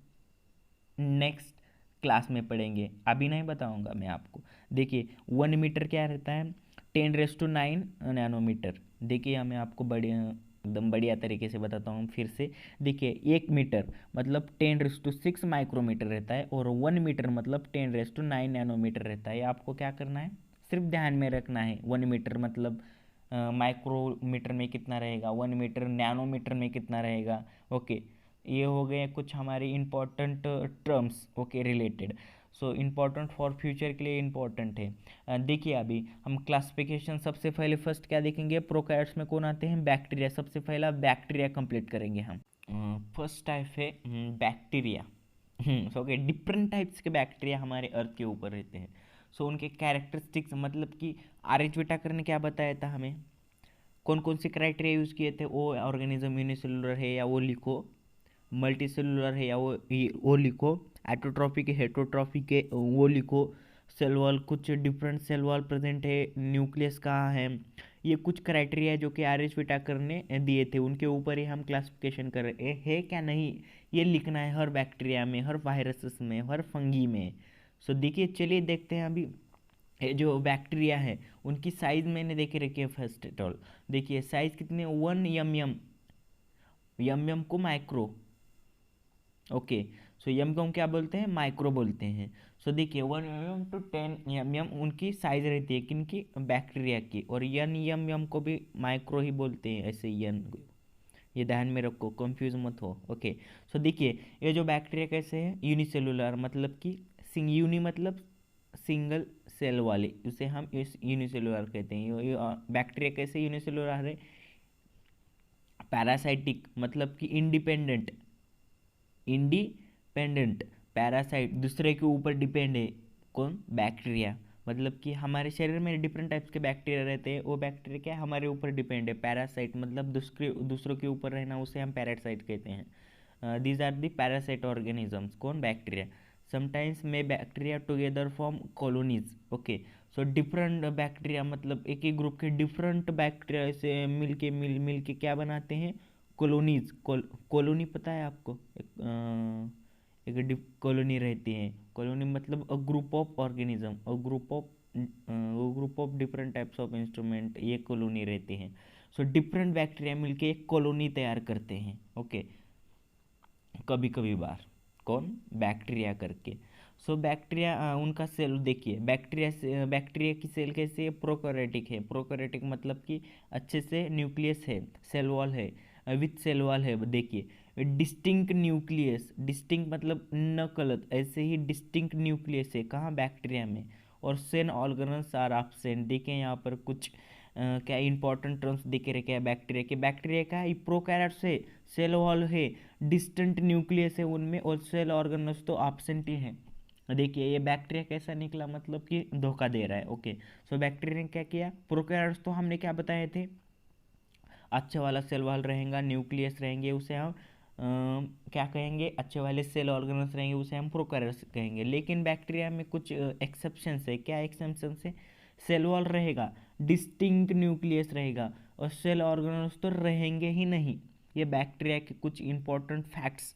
नेक्स्ट क्लास में पढ़ेंगे, अभी नहीं बताऊंगा मैं आपको। देखिए 1 मीटर क्या रहता है, 10⁹ नैनोमीटर। देखिए हमें आपको बढ़िया एकदम बढ़िया तरीके से बताता हूँ फिर से। देखिए 1 मीटर मतलब 10⁶ माइक्रोमीटर रहता है, और 1 मीटर मतलब 10⁹ नैनोमीटर रहता है। आपको क्या करना है, सिर्फ ध्यान में रखना है। 1 मीटर मतलब माइक्रोमीटर में कितना रहेगा, 1 मीटर नैनोमीटर में कितना रहेगा। ओके, ये हो गए कुछ हमारे important terms, okay, related. So important for future के लिए इम्पोर्टेंट है। देखिए अभी हम क्लासिफिकेशन सबसे पहले फर्स्ट क्या देखेंगे, प्रोकैरियोट्स में कौन आते हैं, बैक्टीरिया। सबसे पहला बैक्टीरिया कंप्लीट करेंगे हम। फर्स्ट टाइप है बैक्टीरिया। ओके, डिफरेंट टाइप्स के बैक्टीरिया हमारे अर्थ के ऊपर रहते हैं। सो उनके कैरेक्टरिस्टिक्स मतलब कि आर.एच. विटाकर ने क्या बताया था हमें, कौन कौन से क्राइटेरिया यूज़ किए थे, वो ऑर्गेनिज्म यूनिसेलुलर है या वो लिखो। मल्टी सेलुलर है या वो लिखो, एटोट्रॉफिक है, हेटरोट्रॉफिक है वो लिखो, सेल वॉल, कुछ डिफरेंट सेल वॉल प्रेजेंट है, न्यूक्लियस कहाँ है, ये कुछ क्राइटेरिया जो कि आर एच विटाकर ने दिए थे, उनके ऊपर ही हम क्लासिफिकेशन कर रहे हैं, है क्या नहीं ये लिखना है हर बैक्टीरिया में, हर वायरसेस में, हर फंगी में। सो देखिए, चलिए देखते हैं अभी ये जो बैक्टीरिया है उनकी साइज मैंने देखे रखी है। फर्स्ट एट ऑल देखिए साइज कितने, 1 mm, यम को माइक्रो, ओके। सो यम को हम क्या बोलते हैं, माइक्रो बोलते हैं। सो देखिए 1 mm to 10 mm उनकी साइज रहती है किनकी, बैक्टीरिया की, और यम को भी माइक्रो ही बोलते हैं ऐसे यन, ये ध्यान में रखो, कंफ्यूज मत हो, ओके। सो देखिए ये जो बैक्टीरिया कैसे है, यूनिसेलुलर मतलब कि यूनि मतलब सिंगल सेल वाले, उसे हम यूनिसेलुलर कहते हैं। ये बैक्टीरिया कैसे यूनिसेलुलर है, पैरासाइटिक मतलब कि इंडिपेंडेंट, इंडिपेंडेंट पैरासाइट, दूसरे के ऊपर डिपेंड है, कौन, बैक्टीरिया। मतलब कि हमारे शरीर में डिफरेंट टाइप्स के बैक्टीरिया रहते हैं, वो बैक्टीरिया क्या है, हमारे ऊपर डिपेंड है। पैरासाइट मतलब दूसरों के ऊपर रहना, उसे हम पैरासाइट कहते हैं। These are the parasite organisms, कौन, बैक्टीरिया। समटाइम्स में bacteria together form colonies, okay. So different bacteria मतलब एक ही ग्रुप के डिफरेंट बैक्टीरिया से मिल के क्या बनाते हैं, कॉलोनीज। कॉलोनी पता है आपको, एक कॉलोनी रहती है, कॉलोनी मतलब a group of organism, group of different types of instrument, ये कॉलोनी रहती हैं। सो डिफरेंट बैक्टीरिया मिलके एक कॉलोनी तैयार करते हैं, ओके, कभी कभी बार, कौन, बैक्टीरिया करके। सो बैक्टीरिया उनका सेल देखिए, बैक्टीरिया की सेल कैसे है, प्रोकैरियोटिक है। प्रोकैरियोटिक मतलब कि अच्छे से न्यूक्लियस है, सेल वॉल है, विथ सेल वॉल है। देखिए डिस्टिंक्ट न्यूक्लियस, डिस्टिंक्ट मतलब नकलत, ऐसे ही डिस्टिंक्ट न्यूक्लियस है कहाँ, बैक्टीरिया में। और सेल ऑर्गन्स आर एब्सेंट। देखें यहाँ पर कुछ क्या इंपॉर्टेंट टर्म्स देखे रखे हैं बैक्टीरिया के। बैक्टीरिया का प्रोकैरियोट से सेल वॉल है, डिस्टेंट न्यूक्लियस है उनमें, और सेल ऑर्गन्स तो एब्सेंट ही है। देखिए ये बैक्टीरिया कैसा निकला, मतलब कि धोखा दे रहा है, ओके। सो बैक्टीरिया ने क्या किया, प्रोकैरियोट्स तो हमने क्या बताए थे, अच्छे वाला सेल वॉल रहेगा, न्यूक्लियस रहेंगे, उसे हम क्या कहेंगे, अच्छे वाले सेल ऑर्गेनल्स रहेंगे, उसे हम प्रोकैरियोट्स कहेंगे। लेकिन बैक्टीरिया में कुछ एक्सेप्शंस है, क्या एक्सेप्शंस है, सेल वॉल रहेगा, डिस्टिंक्ट न्यूक्लियस रहेगा, और सेल ऑर्गेनल्स तो रहेंगे ही नहीं। ये बैक्टीरिया के कुछ इंपॉर्टेंट फैक्ट्स,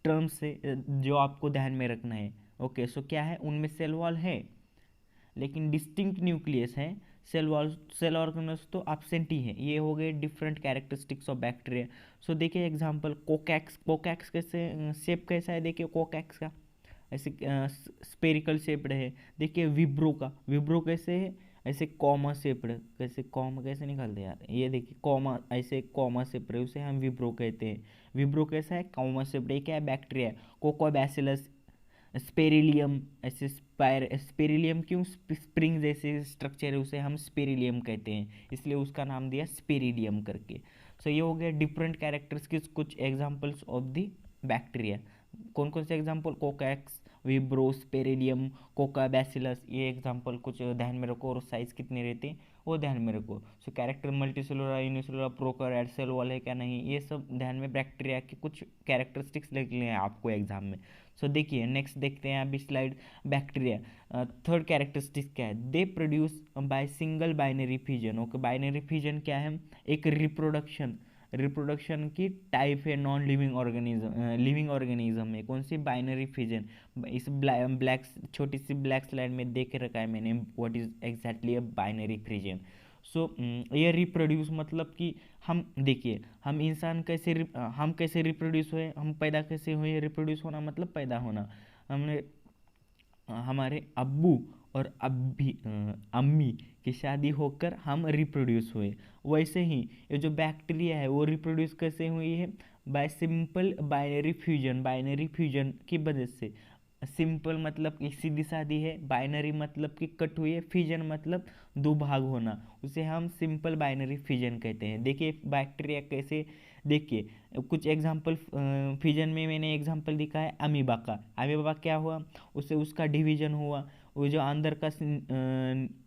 टर्म्स है जो आपको ध्यान में रखना है, ओके। सो क्या है, उनमें सेल वॉल है लेकिन डिस्टिंक्ट न्यूक्लियस है, सेल वॉल, सेल ऑर्गेनल्स तो एब्सेंट ही है। ये हो गए डिफरेंट कैरेक्टरिस्टिक्स ऑफ बैक्टीरिया। सो देखिए एग्जांपल, कोकैक्स, कोकैक्स कैसे शेप कैसा है, देखिए कोकैक्स का ऐसे स्पेरिकल शेप्ड है। देखिए विब्रो का, विब्रो कैसे है, ऐसे कॉमा शेप्ड, कैसे कॉमा कैसे निकालते हैं यार, ये देखिए कॉमा, ऐसे कॉमा शेप्ड है, उसे हम विब्रो कहते हैं। विब्रो कैसा है, कॉमा शेप्ड, ये क्या है, बैक्टीरिया। कोकोबैसिलस, स्पेरिलियम, ऐसे स्पेरिलियम क्यों, स्प्रिंग जैसे स्ट्रक्चर है, उसे हम स्पेरिलियम कहते हैं, इसलिए उसका नाम दिया स्पेरिलियम करके। सो ये हो गया डिफरेंट कैरेक्टर्स के कुछ एग्जांपल्स ऑफ द बैक्टीरिया। कौन कौन से एग्जांपल, कोकैक्स, विब्रो, स्पेरिलियम, कोकाबैसिलस, ये एग्जांपल कुछ ध्यान में रखो, और साइज कितने रहते हैं वो ध्यान में रखो। So character multicellular, unicellular, prokaryote, cell wall है क्या नहीं, ये सब ध्यान में, बैक्टीरिया के कुछ कैरेक्टरिस्टिक्स लिखने हैं आपको एग्जाम में। सो देखिए नेक्स्ट देखते हैं अभी स्लाइड, बैक्टीरिया थर्ड कैरेक्टरिस्टिक्स क्या है, they produce by single binary fission, okay. Binary fission क्या है, एक रिप्रोडक्शन, रिप्रोडक्शन की टाइप है, non living organism, living organism में कौन सी, बाइनरी फिजन। इस ब्लैक, छोटी सी ब्लैक स्लाइड में देख रखा है मैंने, what is exactly a binary fission. So ये रिप्रोड्यूस मतलब कि हम देखिए, हम इंसान कैसे हम कैसे रिप्रोड्यूस हुए, हम पैदा कैसे हुए, रिप्रोड्यूस होना मतलब पैदा होना। हमने हमारे अब्बू और अम्मी की शादी होकर हम रिप्रोड्यूस हुए। वैसे ही ये जो बैक्टीरिया है वो रिप्रोड्यूस कैसे हुई है, bye simple binary fusion, binary fusion की वजह से। सिंपल मतलब कि सीधी सादी है, बाइनरी मतलब कि कट हुई है, फिजन मतलब दो भाग होना, उसे हम सिंपल बाइनरी फिजन कहते हैं। देखिए बैक्टीरिया कैसे, देखिए कुछ एग्जांपल फिजन में मैंने एग्जांपल दिखा है अमीबा का। अमीबा क्या हुआ, उससे उसका डिवीजन हुआ, वो जो अंदर का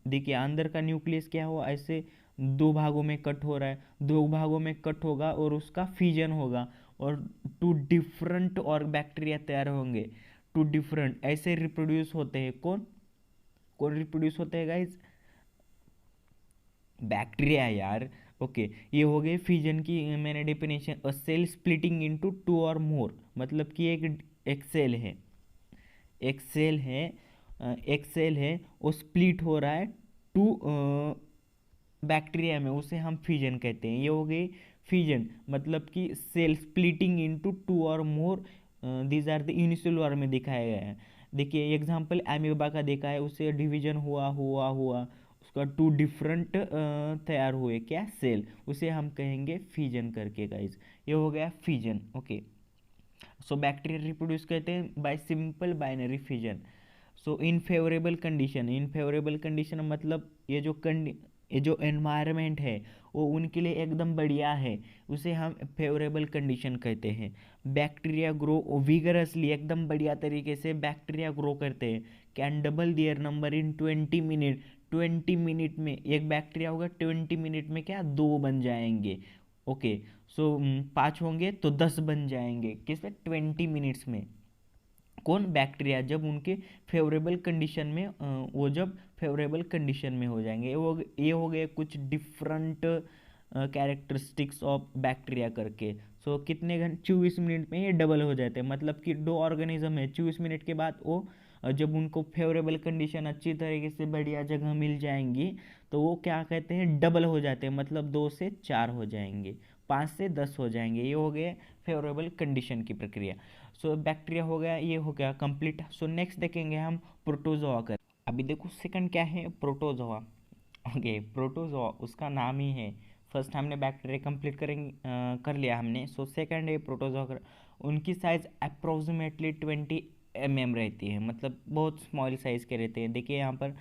देखिए अंदर का न्यूक्लियस क्या हुआ, ऐसे दो भागों में कट हो रहा है, दो भागों में कट होगा और उसका फिजन होगा, और टू डिफरेंट और बैक्टीरिया तैयार होंगे, टू डिफरेंट ऐसे रिप्रोड्यूस होते हैं। कौन कौन रिप्रोड्यूस होते हैं गाइज? बैक्टीरिया यार। ओके, ये हो गए फिजन की मैंने डेफिनेशन। अ सेल स्प्लिटिंग इनटू टू और मोर, मतलब कि एक सेल है, एक सेल है एक सेल है, वो स्प्लिट हो रहा है टू बैक्टीरिया में, उसे हम फिजन कहते हैं। ये हो गई फिजन, मतलब कि सेल स्प्लिटिंग इनटू टू और मोर, दीज आर द यूनिसेलुलर में दिखाया गया है। देखिए एग्जांपल एमीबा का देखा है, उसे डिवीजन हुआ हुआ हुआ, उसका टू डिफरेंट तैयार हुए क्या सेल, उसे हम कहेंगे फिजन करके गाइस। ये हो गया fission. Okay, so bacteria reproduce कहते हैं बाय सिंपल बाइनरी फिजन। सो इन फेवरेबल कंडीशन, इन फेवरेबल कंडीशन मतलब ये जो एनवायरनमेंट है वो उनके लिए एकदम बढ़िया है, उसे हम फेवरेबल कंडीशन कहते हैं। बैक्टीरिया ग्रो विगरसली, एकदम बढ़िया तरीके से बैक्टीरिया ग्रो करते हैं। Can double their number in 20 minute, 20 minute में एक बैक्टीरिया होगा, 20 मिनट में क्या दो बन जाएंगे। ओके, सो 5 होंगे तो 10 बन जाएंगे, किस में? 20 मिनट्स में। कौन? बैक्टीरिया, जब उनके फेवरेबल कंडीशन में वो जब फेवरेबल कंडीशन में हो जाएंगे। ये हो गए कुछ डिफरेंट कैरेक्टरिस्टिक्स ऑफ बैक्टीरिया करके। सो कितने घंटे? 24 मिनट में ये डबल हो जाते हैं, मतलब कि दो ऑर्गेनिज्म है, 24 मिनट के बाद वो जब उनको फेवरेबल कंडीशन अच्छी तरीके से बढ़िया जगह मिल जाएंगी तो वो क्या कहते हैं? डबल हो जाते हैं, मतलब 2 से 4 हो जाएंगे, 5 से 10 हो जाएंगे। ये हो गए फेवरेबल कंडीशन की प्रक्रिया। सो बैक्टीरिया हो गया, ये हो गया कंप्लीट। सो नेक्स्ट देखेंगे हम प्रोटोजोआ कर। अभी देखो सेकंड क्या है? प्रोटोजोआ। ओके, प्रोटोजोआ उसका नाम ही है। फर्स्ट हमने बैक्टीरिया कंप्लीट करेंगे, कर लिया हमने। सो सेकंड है प्रोटोजोआ कर। उनकी साइज अप्रोक्सीमेटली 20 mm रहती है, मतलब बहुत स्मॉल साइज के रहते हैं। देखिए यहाँ पर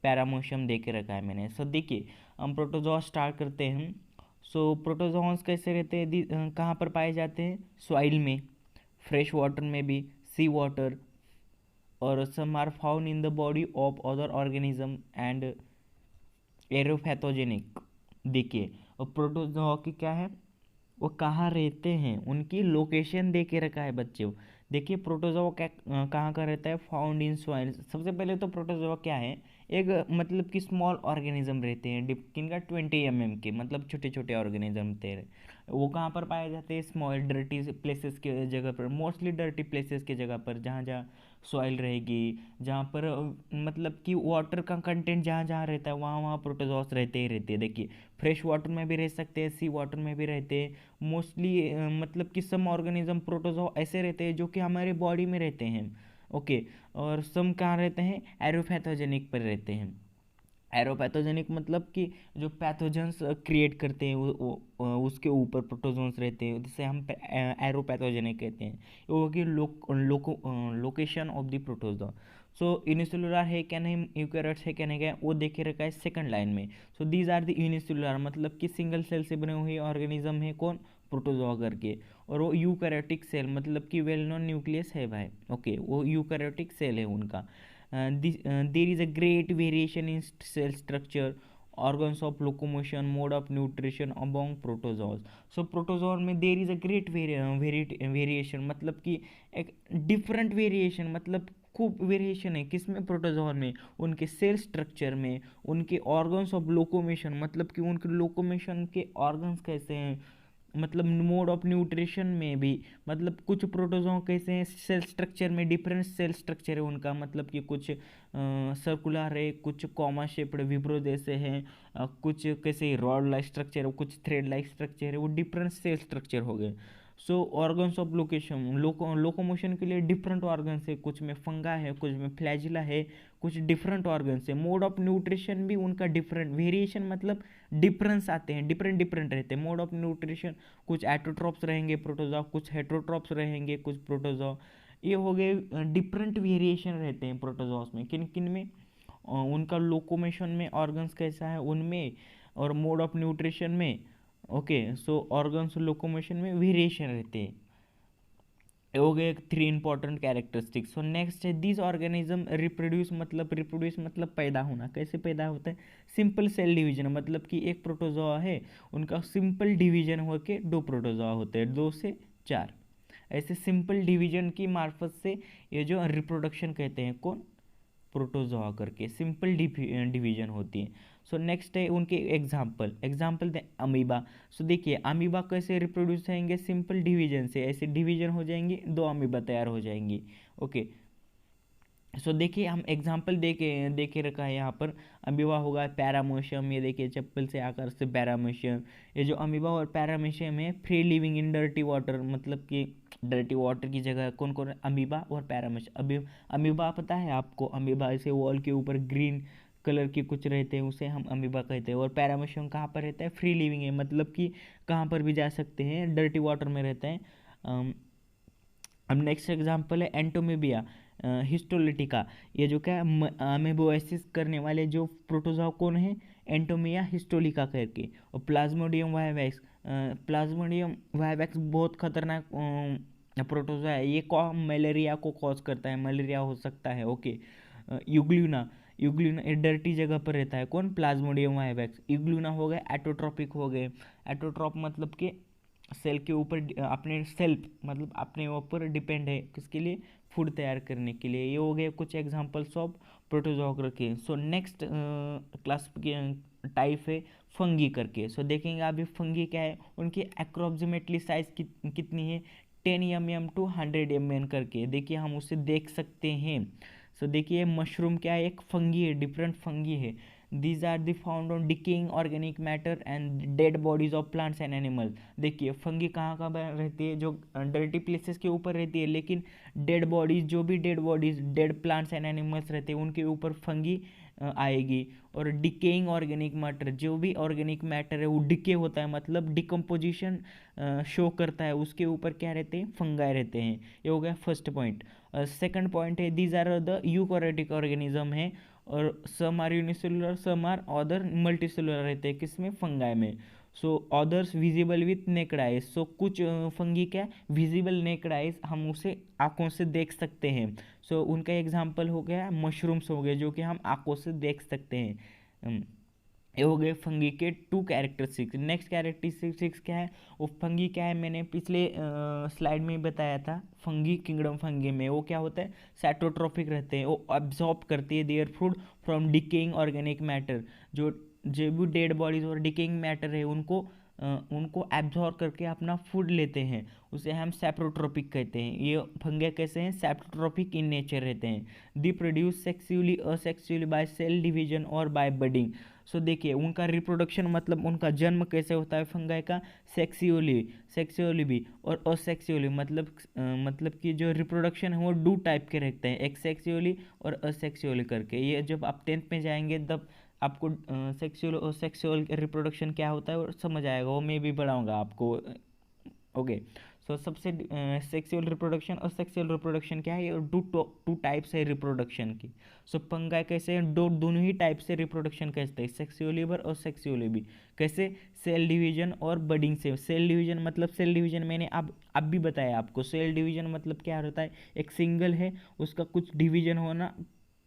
पैरामोशियम दे के रखा है मैंने। सो देखिए हम प्रोटोजोआ स्टार्ट करते हैं। सो प्रोटोजोन्स कैसे रहते हैं? कहाँ पर पाए जाते हैं? सॉइल में, फ्रेश वाटर में भी, सी वाटर, और some are found in the body of other organism and एरोपैथोजेनिक। देखिए और प्रोटोजोआ की क्या है, वो कहाँ रहते हैं, उनकी लोकेशन दे के रखा है बच्चों। देखिए प्रोटोजोआ क्या कहाँ का रहता है? Found in soil. सबसे पहले तो प्रोटोजोआ क्या है? एक मतलब कि स्मॉल ऑर्गेनिज्म रहते हैं, किनका? 20 mm के, मतलब छोटे छोटे ऑर्गेनिज्म थे। वो कहाँ पर पाए जाते हैं? स्मॉल डर्टी प्लेसेस के जगह पर, मोस्टली डर्टी प्लेसेस के जगह पर, जहाँ जहाँ सॉइल रहेगी, जहाँ पर मतलब कि वाटर का कंटेंट जहाँ जहाँ रहता है वहाँ वहाँ प्रोटोजोआस रहते ही रहते हैं। देखिए फ्रेश वाटर में भी रह सकते हैं, सी वाटर में भी रहते हैं मोस्टली। मतलब कि सम ऑर्गेनिज्म प्रोटोजोआ ऐसे रहते हैं जो कि हमारे बॉडी में रहते हैं। ओके, और सम कहाँ रहते हैं? एरोपैथोजेनिक पर रहते हैं। एरोपैथोजेनिक मतलब कि जो पैथोजेंस क्रिएट करते हैं उसके ऊपर प्रोटोजोन्स रहते हैं, जिसे हम एरोपैथोजेनिक कहते हैं। वो होगी location of the protozoa. So unicellular है क्या नहीं, यूकैरियोट्स है क्या नहीं, क्या वो देखे रखा है सेकंड लाइन में। So these are the unicellular, मतलब कि सिंगल सेल से बने हुए ऑर्गेनिज्म है। कौन? प्रोटोजोआ करके। और वो यूकैरियोटिक सेल, मतलब कि वेल नोन न्यूक्लियस है भाई। ओके, वो यूकैरियोटिक सेल है उनका। There is a great variation in cell structure, organs of locomotion, mode of nutrition among protozoas. So protozoa में there is a great variation, मतलब कि एक different variation, मतलब खूब वेरिएशन है किसमें? प्रोटोजोआ में, उनके सेल स्ट्रक्चर में, उनके ऑर्गन्स ऑफ लोकोमेशन, मतलब कि उनके लोकोमेशन के ऑर्गन्स कैसे हैं, मतलब मोड ऑफ न्यूट्रिशन में भी, मतलब कुछ प्रोटोजोआ कैसे हैं सेल स्ट्रक्चर में, डिफरेंट सेल स्ट्रक्चर है उनका, मतलब कि कुछ सर्कुलर है, कुछ कॉमा शेप्ड विब्रो जैसे हैं, कुछ कैसे रॉड लाइक स्ट्रक्चर है, कुछ थ्रेड लाइक स्ट्रक्चर है, वो डिफरेंट सेल स्ट्रक्चर हो गए। सो ऑर्गन्स ऑफ लोकेशन, लोकोमोशन के लिए डिफरेंट ऑर्गन्स है, कुछ में फंगा है, कुछ में फ्लैजिला है, कुछ डिफरेंट ऑर्गन्स है। मोड ऑफ न्यूट्रिशन भी उनका डिफरेंट, वेरिएशन मतलब डिफरेंस आते हैं, डिफरेंट डिफरेंट रहते हैं मोड ऑफ न्यूट्रिशन। कुछ एटोट्रॉप्स रहेंगे प्रोटोजोआ, कुछ हेटरोट्रॉप्स रहेंगे कुछ प्रोटोजोआ। ये हो गए डिफरेंट वेरिएशन रहते हैं प्रोटोजोआस में। किन किन में? उनका लोकोमेशन में ऑर्गन्स कैसा है उनमें, और मोड ऑफ न्यूट्रिशन में। ओके, सो ऑर्गन्स लोकोमोशन में वेरिएशन रहते हैं। ये हो गए 3 इंपॉर्टेंट कैरेक्टरिस्टिक्स। सो नेक्स्ट है दिस ऑर्गेनिज्म रिप्रोड्यूस मतलब पैदा होना। कैसे पैदा होता है? सिंपल सेल डिवीजन, मतलब कि एक प्रोटोजोआ है, उनका सिंपल डिवीजन होकर 2 प्रोटोजोआ होते हैं, 2 से 4। ऐसे सिंपल डिवीजन की मार्फत से ये जो रिप्रोडक्शन कहते हैं कौन, प्रोटोजोआ करके सिंपल डिवीजन होती है। सो नेक्स्ट है उनके एग्जाम्पल दें अमीबा। सो देखिए अमीबा कैसे रिप्रोड्यूस होंगे, सिंपल डिवीजन से, ऐसे डिवीजन हो जाएंगे, 2 अमीबा तैयार हो जाएंगी। ओके, सो देखिए हम एग्जाम्पल देके रखा है यहाँ पर। अमीबा होगा पैरामोशियम, ये देखिए चप्पल से आकार से पैरामोशियम। ये जो अमीबा और पैरामोशियम है free living in dirty water, मतलब कि डर्टी वाटर की जगह कौन कौन, अमीबा और पैरामोशियम। अमीबा पता है आपको, अमीबा ऐसे वॉल के ऊपर ग्रीन कलर के कुछ रहते हैं, उसे हम अमीबा कहते हैं। और पैरामोशियम कहाँ पर रहता है, फ्री लिविंग है, मतलब कि कहाँ पर भी जा सकते हैं, डर्टी वाटर में रहते हैं। अब नेक्स्ट एग्जांपल है एंटोमीबिया हिस्टोलिटिका। ये जो क्या है अमेबोसिस करने वाले जो प्रोटोजोआ कौन है, एंटोमिया हिस्टोलिका करके। और प्लाज्मोडियम वाइवेक्स, प्लाज्मोडियम वाइवेक्स बहुत खतरनाक प्रोटोजोआ है, ये मलेरिया को कॉज करता है, मलेरिया हो सकता है। ओके, यूग्लूना, यूग्लूना ये डर्टी जगह पर रहता है कौन, प्लाज्मोडियम वाइवेक्स। यूग्लूना हो गए एटोट्रॉपिक हो गए। एटोट्रॉप मतलब कि सेल के ऊपर अपने सेल्फ मतलब अपने ऊपर डिपेंड है, किसके लिए, फूड तैयार करने के लिए। ये हो गए कुछ एग्जांपल्स ऑफ प्रोटोजोआ के। सो नेक्स्ट क्लास टाइप है फंगी करके। सो देखेंगे अभी फंगी क्या है, उनकी अप्रोक्सीमेटली साइज कितनी है, 10 mm to 100 mm करके। देखिए हम उसे देख सकते हैं। सो देखिए मशरूम क्या है, एक फंगी है, डिफरेंट फंगी है। These are the found on decaying organic matter and dead bodies of plants and animals. देखिए फंगी कहाँ कहाँ रहती है, जो डर्टी प्लेसेस के ऊपर रहती है, लेकिन डेड बॉडीज, जो भी dead bodies dead plants and animals रहते हैं उनके ऊपर फंगी आएगी। और डिकेइंग ऑर्गेनिक मैटर, जो भी ऑर्गेनिक मैटर है वो डिके होता है, मतलब डिकम्पोजिशन शो करता है, उसके ऊपर क्या रहते हैं, फंगाई रहते हैं। ये हो गया फर्स्ट पॉइंट। सेकंड पॉइंट है these are the eukaryotic organism है, और some are unicellular some are other multicellular रहते हैं, किसमें, फंगाई में। So others visible with naked eyes. So कुछ फंगी क्या विजिबल नेक्ड आइज, हम उसे आंखों से देख सकते हैं। सो उनका एग्जांपल हो गया मशरूम्स हो गए, जो कि हम आंखों से देख सकते हैं। ये हो गए फंगी के 2 कैरेक्टरिस्टिक्स। नेक्स्ट कैरेक्टरिस्टिक्स क्या है, वो फंगी क्या है, मैंने पिछले स्लाइड में बताया था, फंगी किंगडम फंगी में वो क्या होता है, साइटोट्रोपिक रहते हैं, वो अब्जॉर्ब करती है their food from decaying organic matter. जो भी डेड बॉडीज और डिकेइंग मैटर है उनको एब्जॉर्ब करके अपना फूड लेते हैं, उसे हम सैप्रोट्रोपिक कहते हैं। ये फंगे कैसे हैं, सैप्रोट्रोपिक इन नेचर रहते हैं। They produce sexually asexually by cell division और बाय बडिंग। सो देखिए उनका रिप्रोडक्शन मतलब उनका जन्म कैसे होता है फंगाई का, सेक्सुअली भी और असेक्सुअली, मतलब कि जो रिप्रोडक्शन है वो 2 टाइप के रहते हैं, एक सेक्सुअली और असेक्सुअली करके। ये जब आप 10th में जाएंगे तब आपको सेक्सुअल और सेक्सुअल रिप्रोडक्शन क्या होता है और समझ आएगा, वो मैं भी पढ़ाऊँगा आपको। ओके, सो सबसे सेक्सुअल रिप्रोडक्शन और सेक्सुअल रिप्रोडक्शन क्या है, ये टू टाइप्स है रिप्रोडक्शन की। सो फंगाई कैसे हैं, दोनों ही टाइप से रिप्रोडक्शन कैसे है, सेक्सुअली भी और सेक्सुअली भी। कैसे, सेल डिवीजन और बडिंग से। सेल डिवीजन मतलब, सेल डिवीजन मैंने अब भी बताया आपको, सेल डिवीजन मतलब क्या होता है, एक सिंगल है उसका कुछ डिवीजन होना,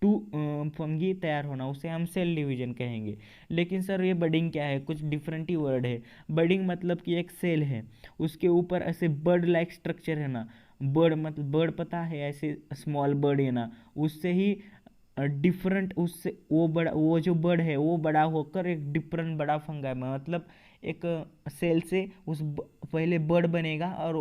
2 फंगी तैयार होना, उसे हम सेल डिवीजन कहेंगे। लेकिन सर ये बडिंग क्या है, कुछ डिफरेंट ही वर्ड है। बडिंग मतलब कि एक सेल है, उसके ऊपर ऐसे बर्ड लाइक स्ट्रक्चर है ना, बर्ड मतलब बर्ड पता है, ऐसे स्मॉल बर्ड है ना, उससे ही डिफरेंट, उससे वो बड़ा, वो जो बर्ड है वो बड़ा होकर एक डिफरेंट बड़ा फंगा, मतलब एक सेल से पहले बर्ड बनेगा और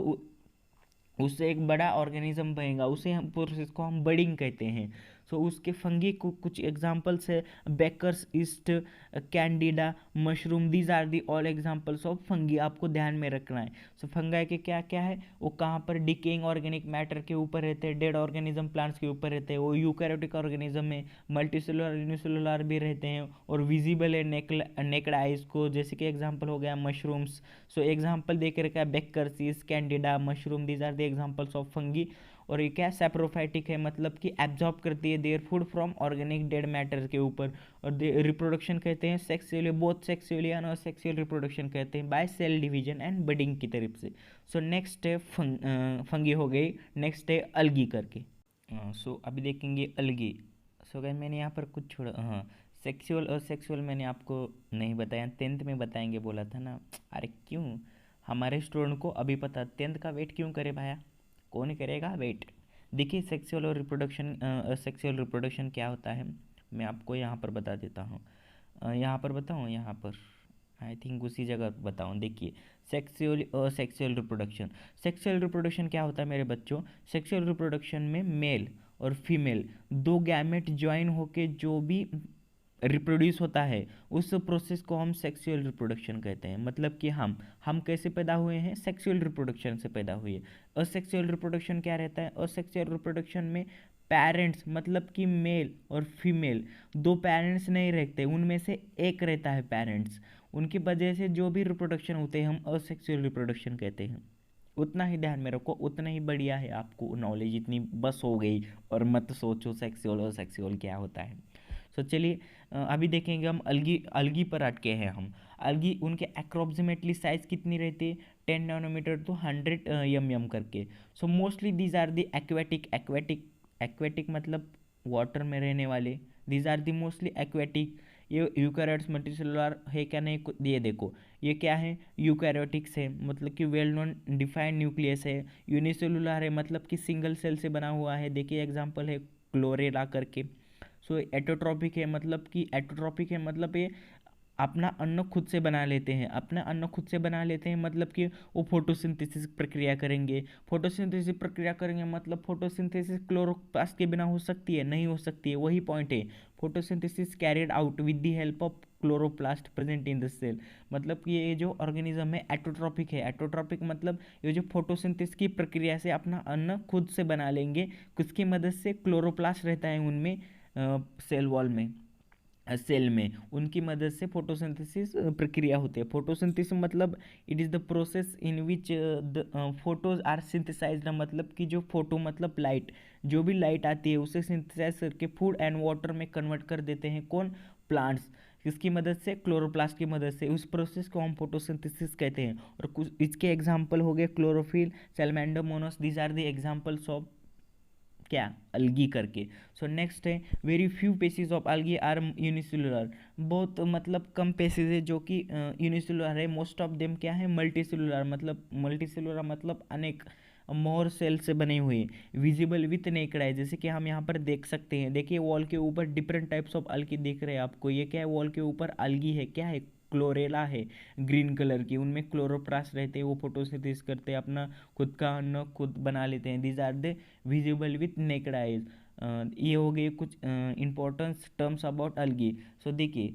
उससे एक बड़ा ऑर्गेनिज्म बनेगा, उसे हम प्रोसेस को हम बडिंग कहते हैं। सो उसके फंगी को कुछ एग्जांपल्स है, baker's yeast, candida, mushroom, these are the all examples of fungi, आपको ध्यान में रखना है। सो फंगाई के क्या क्या है, वो कहाँ पर डिकेइंग ऑर्गेनिक मैटर के ऊपर रहते हैं, डेड ऑर्गेनिज्म प्लांट्स के ऊपर रहते हैं, वो यूकैरियोटिक ऑर्गेनिज्म में मल्टीसेलुलर यूनिसेलुलर भी रहते हैं, और विजिबल है नेक्ड आइज को, जैसे कि एग्जाम्पल हो गया मशरूम्स। सो एग्जाम्पल दे के रखा है baker's, candida, mushroom, these are the examples of fungi. और ये क्या सैप्रोफाइटिक है, मतलब कि एब्जॉर्ब करती है their food from organic dead matter के ऊपर। और रिप्रोडक्शन कहते हैं sexually, both sexually and asexual reproduction कहते हैं by cell division and budding की तरफ से। सो नेक्स्ट है फंगी हो गई, नेक्स्ट है अलगी करके। सो अभी देखेंगे अलगी। सो गाइस मैंने यहाँ पर कुछ छोड़ा, हाँ सेक्सुअल और सेक्सुअल मैंने आपको नहीं बताया, 10th में बताएंगे बोला था ना, अरे क्यों हमारे स्टूडेंट को अभी पता 10th का वेट क्यों करे भाया, कौन करेगा वेट। देखिए सेक्सुअल रिप्रोडक्शन क्या होता है, मैं आपको यहाँ पर बता देता हूँ। यहाँ पर बताऊँ, यहाँ पर आई थिंक उसी जगह बताऊँ। देखिए सेक्सुअल रिप्रोडक्शन क्या होता है मेरे बच्चों। सेक्सुअल रिप्रोडक्शन में मेल और फीमेल दो गैमेट ज्वाइन होके जो भी रिप्रोड्यूस होता है उस प्रोसेस को हम सेक्सुअल रिप्रोडक्शन कहते हैं। मतलब कि हम कैसे पैदा हुए हैं, सेक्सुअल रिप्रोडक्शन से पैदा हुए। असेक्सुअल रिप्रोडक्शन क्या रहता है, असेक्सुअल रिप्रोडक्शन में पेरेंट्स मतलब कि मेल और फीमेल दो पेरेंट्स नहीं रहते, उनमें से एक रहता है पेरेंट्स, उनकी वजह से जो भी रिप्रोडक्शन होते हैं हम असेक्सुअल रिप्रोडक्शन कहते हैं। उतना ही ध्यान में रखो, उतना ही बढ़िया है, आपको नॉलेज इतनी बस हो गई। और मत सोचो सेक्सुअल और सेक्सुअल क्या होता है। सो चलिए अभी देखेंगे हम अलगी अलगी पर अटके हैं हम। अलगी उनके अप्रोक्सीमेटली साइज कितनी रहती है, 10 नैनोमीटर टू 100 mm करके। So mostly these are the aquatic मतलब वाटर में रहने वाले, these are the mostly aquatic. ये यूकैरियोट्स मल्टीसेलुलर है क्या, नहीं ये देखो ये क्या है, यूकैरियोटिक्स है मतलब कि वेल नोन डिफाइंड न्यूक्लियस है। यूनिसेलुलर है मतलब कि सिंगल सेल से बना हुआ है, देखिए एग्जांपल है क्लोरेला करके। सो एटोट्रॉपिक है मतलब ये अपना अन्न खुद से बना लेते हैं, अपना अन्न खुद से बना लेते हैं मतलब कि वो फोटोसिंथेसिस प्रक्रिया करेंगे। फोटोसिंथेसिस प्रक्रिया करेंगे मतलब फोटोसिंथेसिस क्लोरोप्लास्ट के बिना हो सकती है, नहीं हो सकती है, वही पॉइंट है। Photosynthesis carried out with the help of chloroplast present in the cell. मतलब कि ये जो ऑर्गेनिज्म है एटोट्रॉपिक है। एटोट्रॉपिक मतलब ये जो फोटोसिंथेसिस की प्रक्रिया से अपना अन्न खुद से बना लेंगे, किसकी मदद से, क्लोरोप्लास्ट रहता है उनमें सेल वॉल में, सेल में, उनकी मदद से फोटोसिंथेसिस प्रक्रिया होती है। फोटोसिंथेसिस मतलब it is the process in which the photos are synthesized, मतलब कि जो फोटो मतलब लाइट, जो भी लाइट आती है उसे सिंथेसाइज करके फूड एंड वाटर में कन्वर्ट कर देते हैं, कौन, प्लांट्स, किसकी मदद से, क्लोरोप्लास्ट की मदद से। उस प्रोसेस को हम फोटोसिंथेसिस कहते हैं। और कुछ इसके एग्जाम्पल हो गए chlorophyll, chlamydomonas, these are the examples of क्या, अलगी करके। सो नेक्स्ट है very few species of algae are unicellular. बहुत मतलब कम पेसिस है जो कि यूनिसेलुलर है। मोस्ट ऑफ देम क्या है, मल्टीसेलुलर मतलब अनेक मोर सेल से बने हुए, विजिबल विथ नेकेड आई, जैसे कि हम यहाँ पर देख सकते हैं। देखिए वॉल के ऊपर डिफरेंट टाइप्स ऑफ अलगी दिख रहे हैं आपको। ये क्या है, वॉल के ऊपर अलगी है, क्या है, क्लोरेला है ग्रीन कलर की, उनमें क्लोरोप्लास्ट रहते हैं, वो फोटोसिंथेसिस करते हैं, अपना खुद का अन्न खुद बना लेते हैं। These are the visible with naked eyes. ये हो गए कुछ importance terms about algae. So देखिए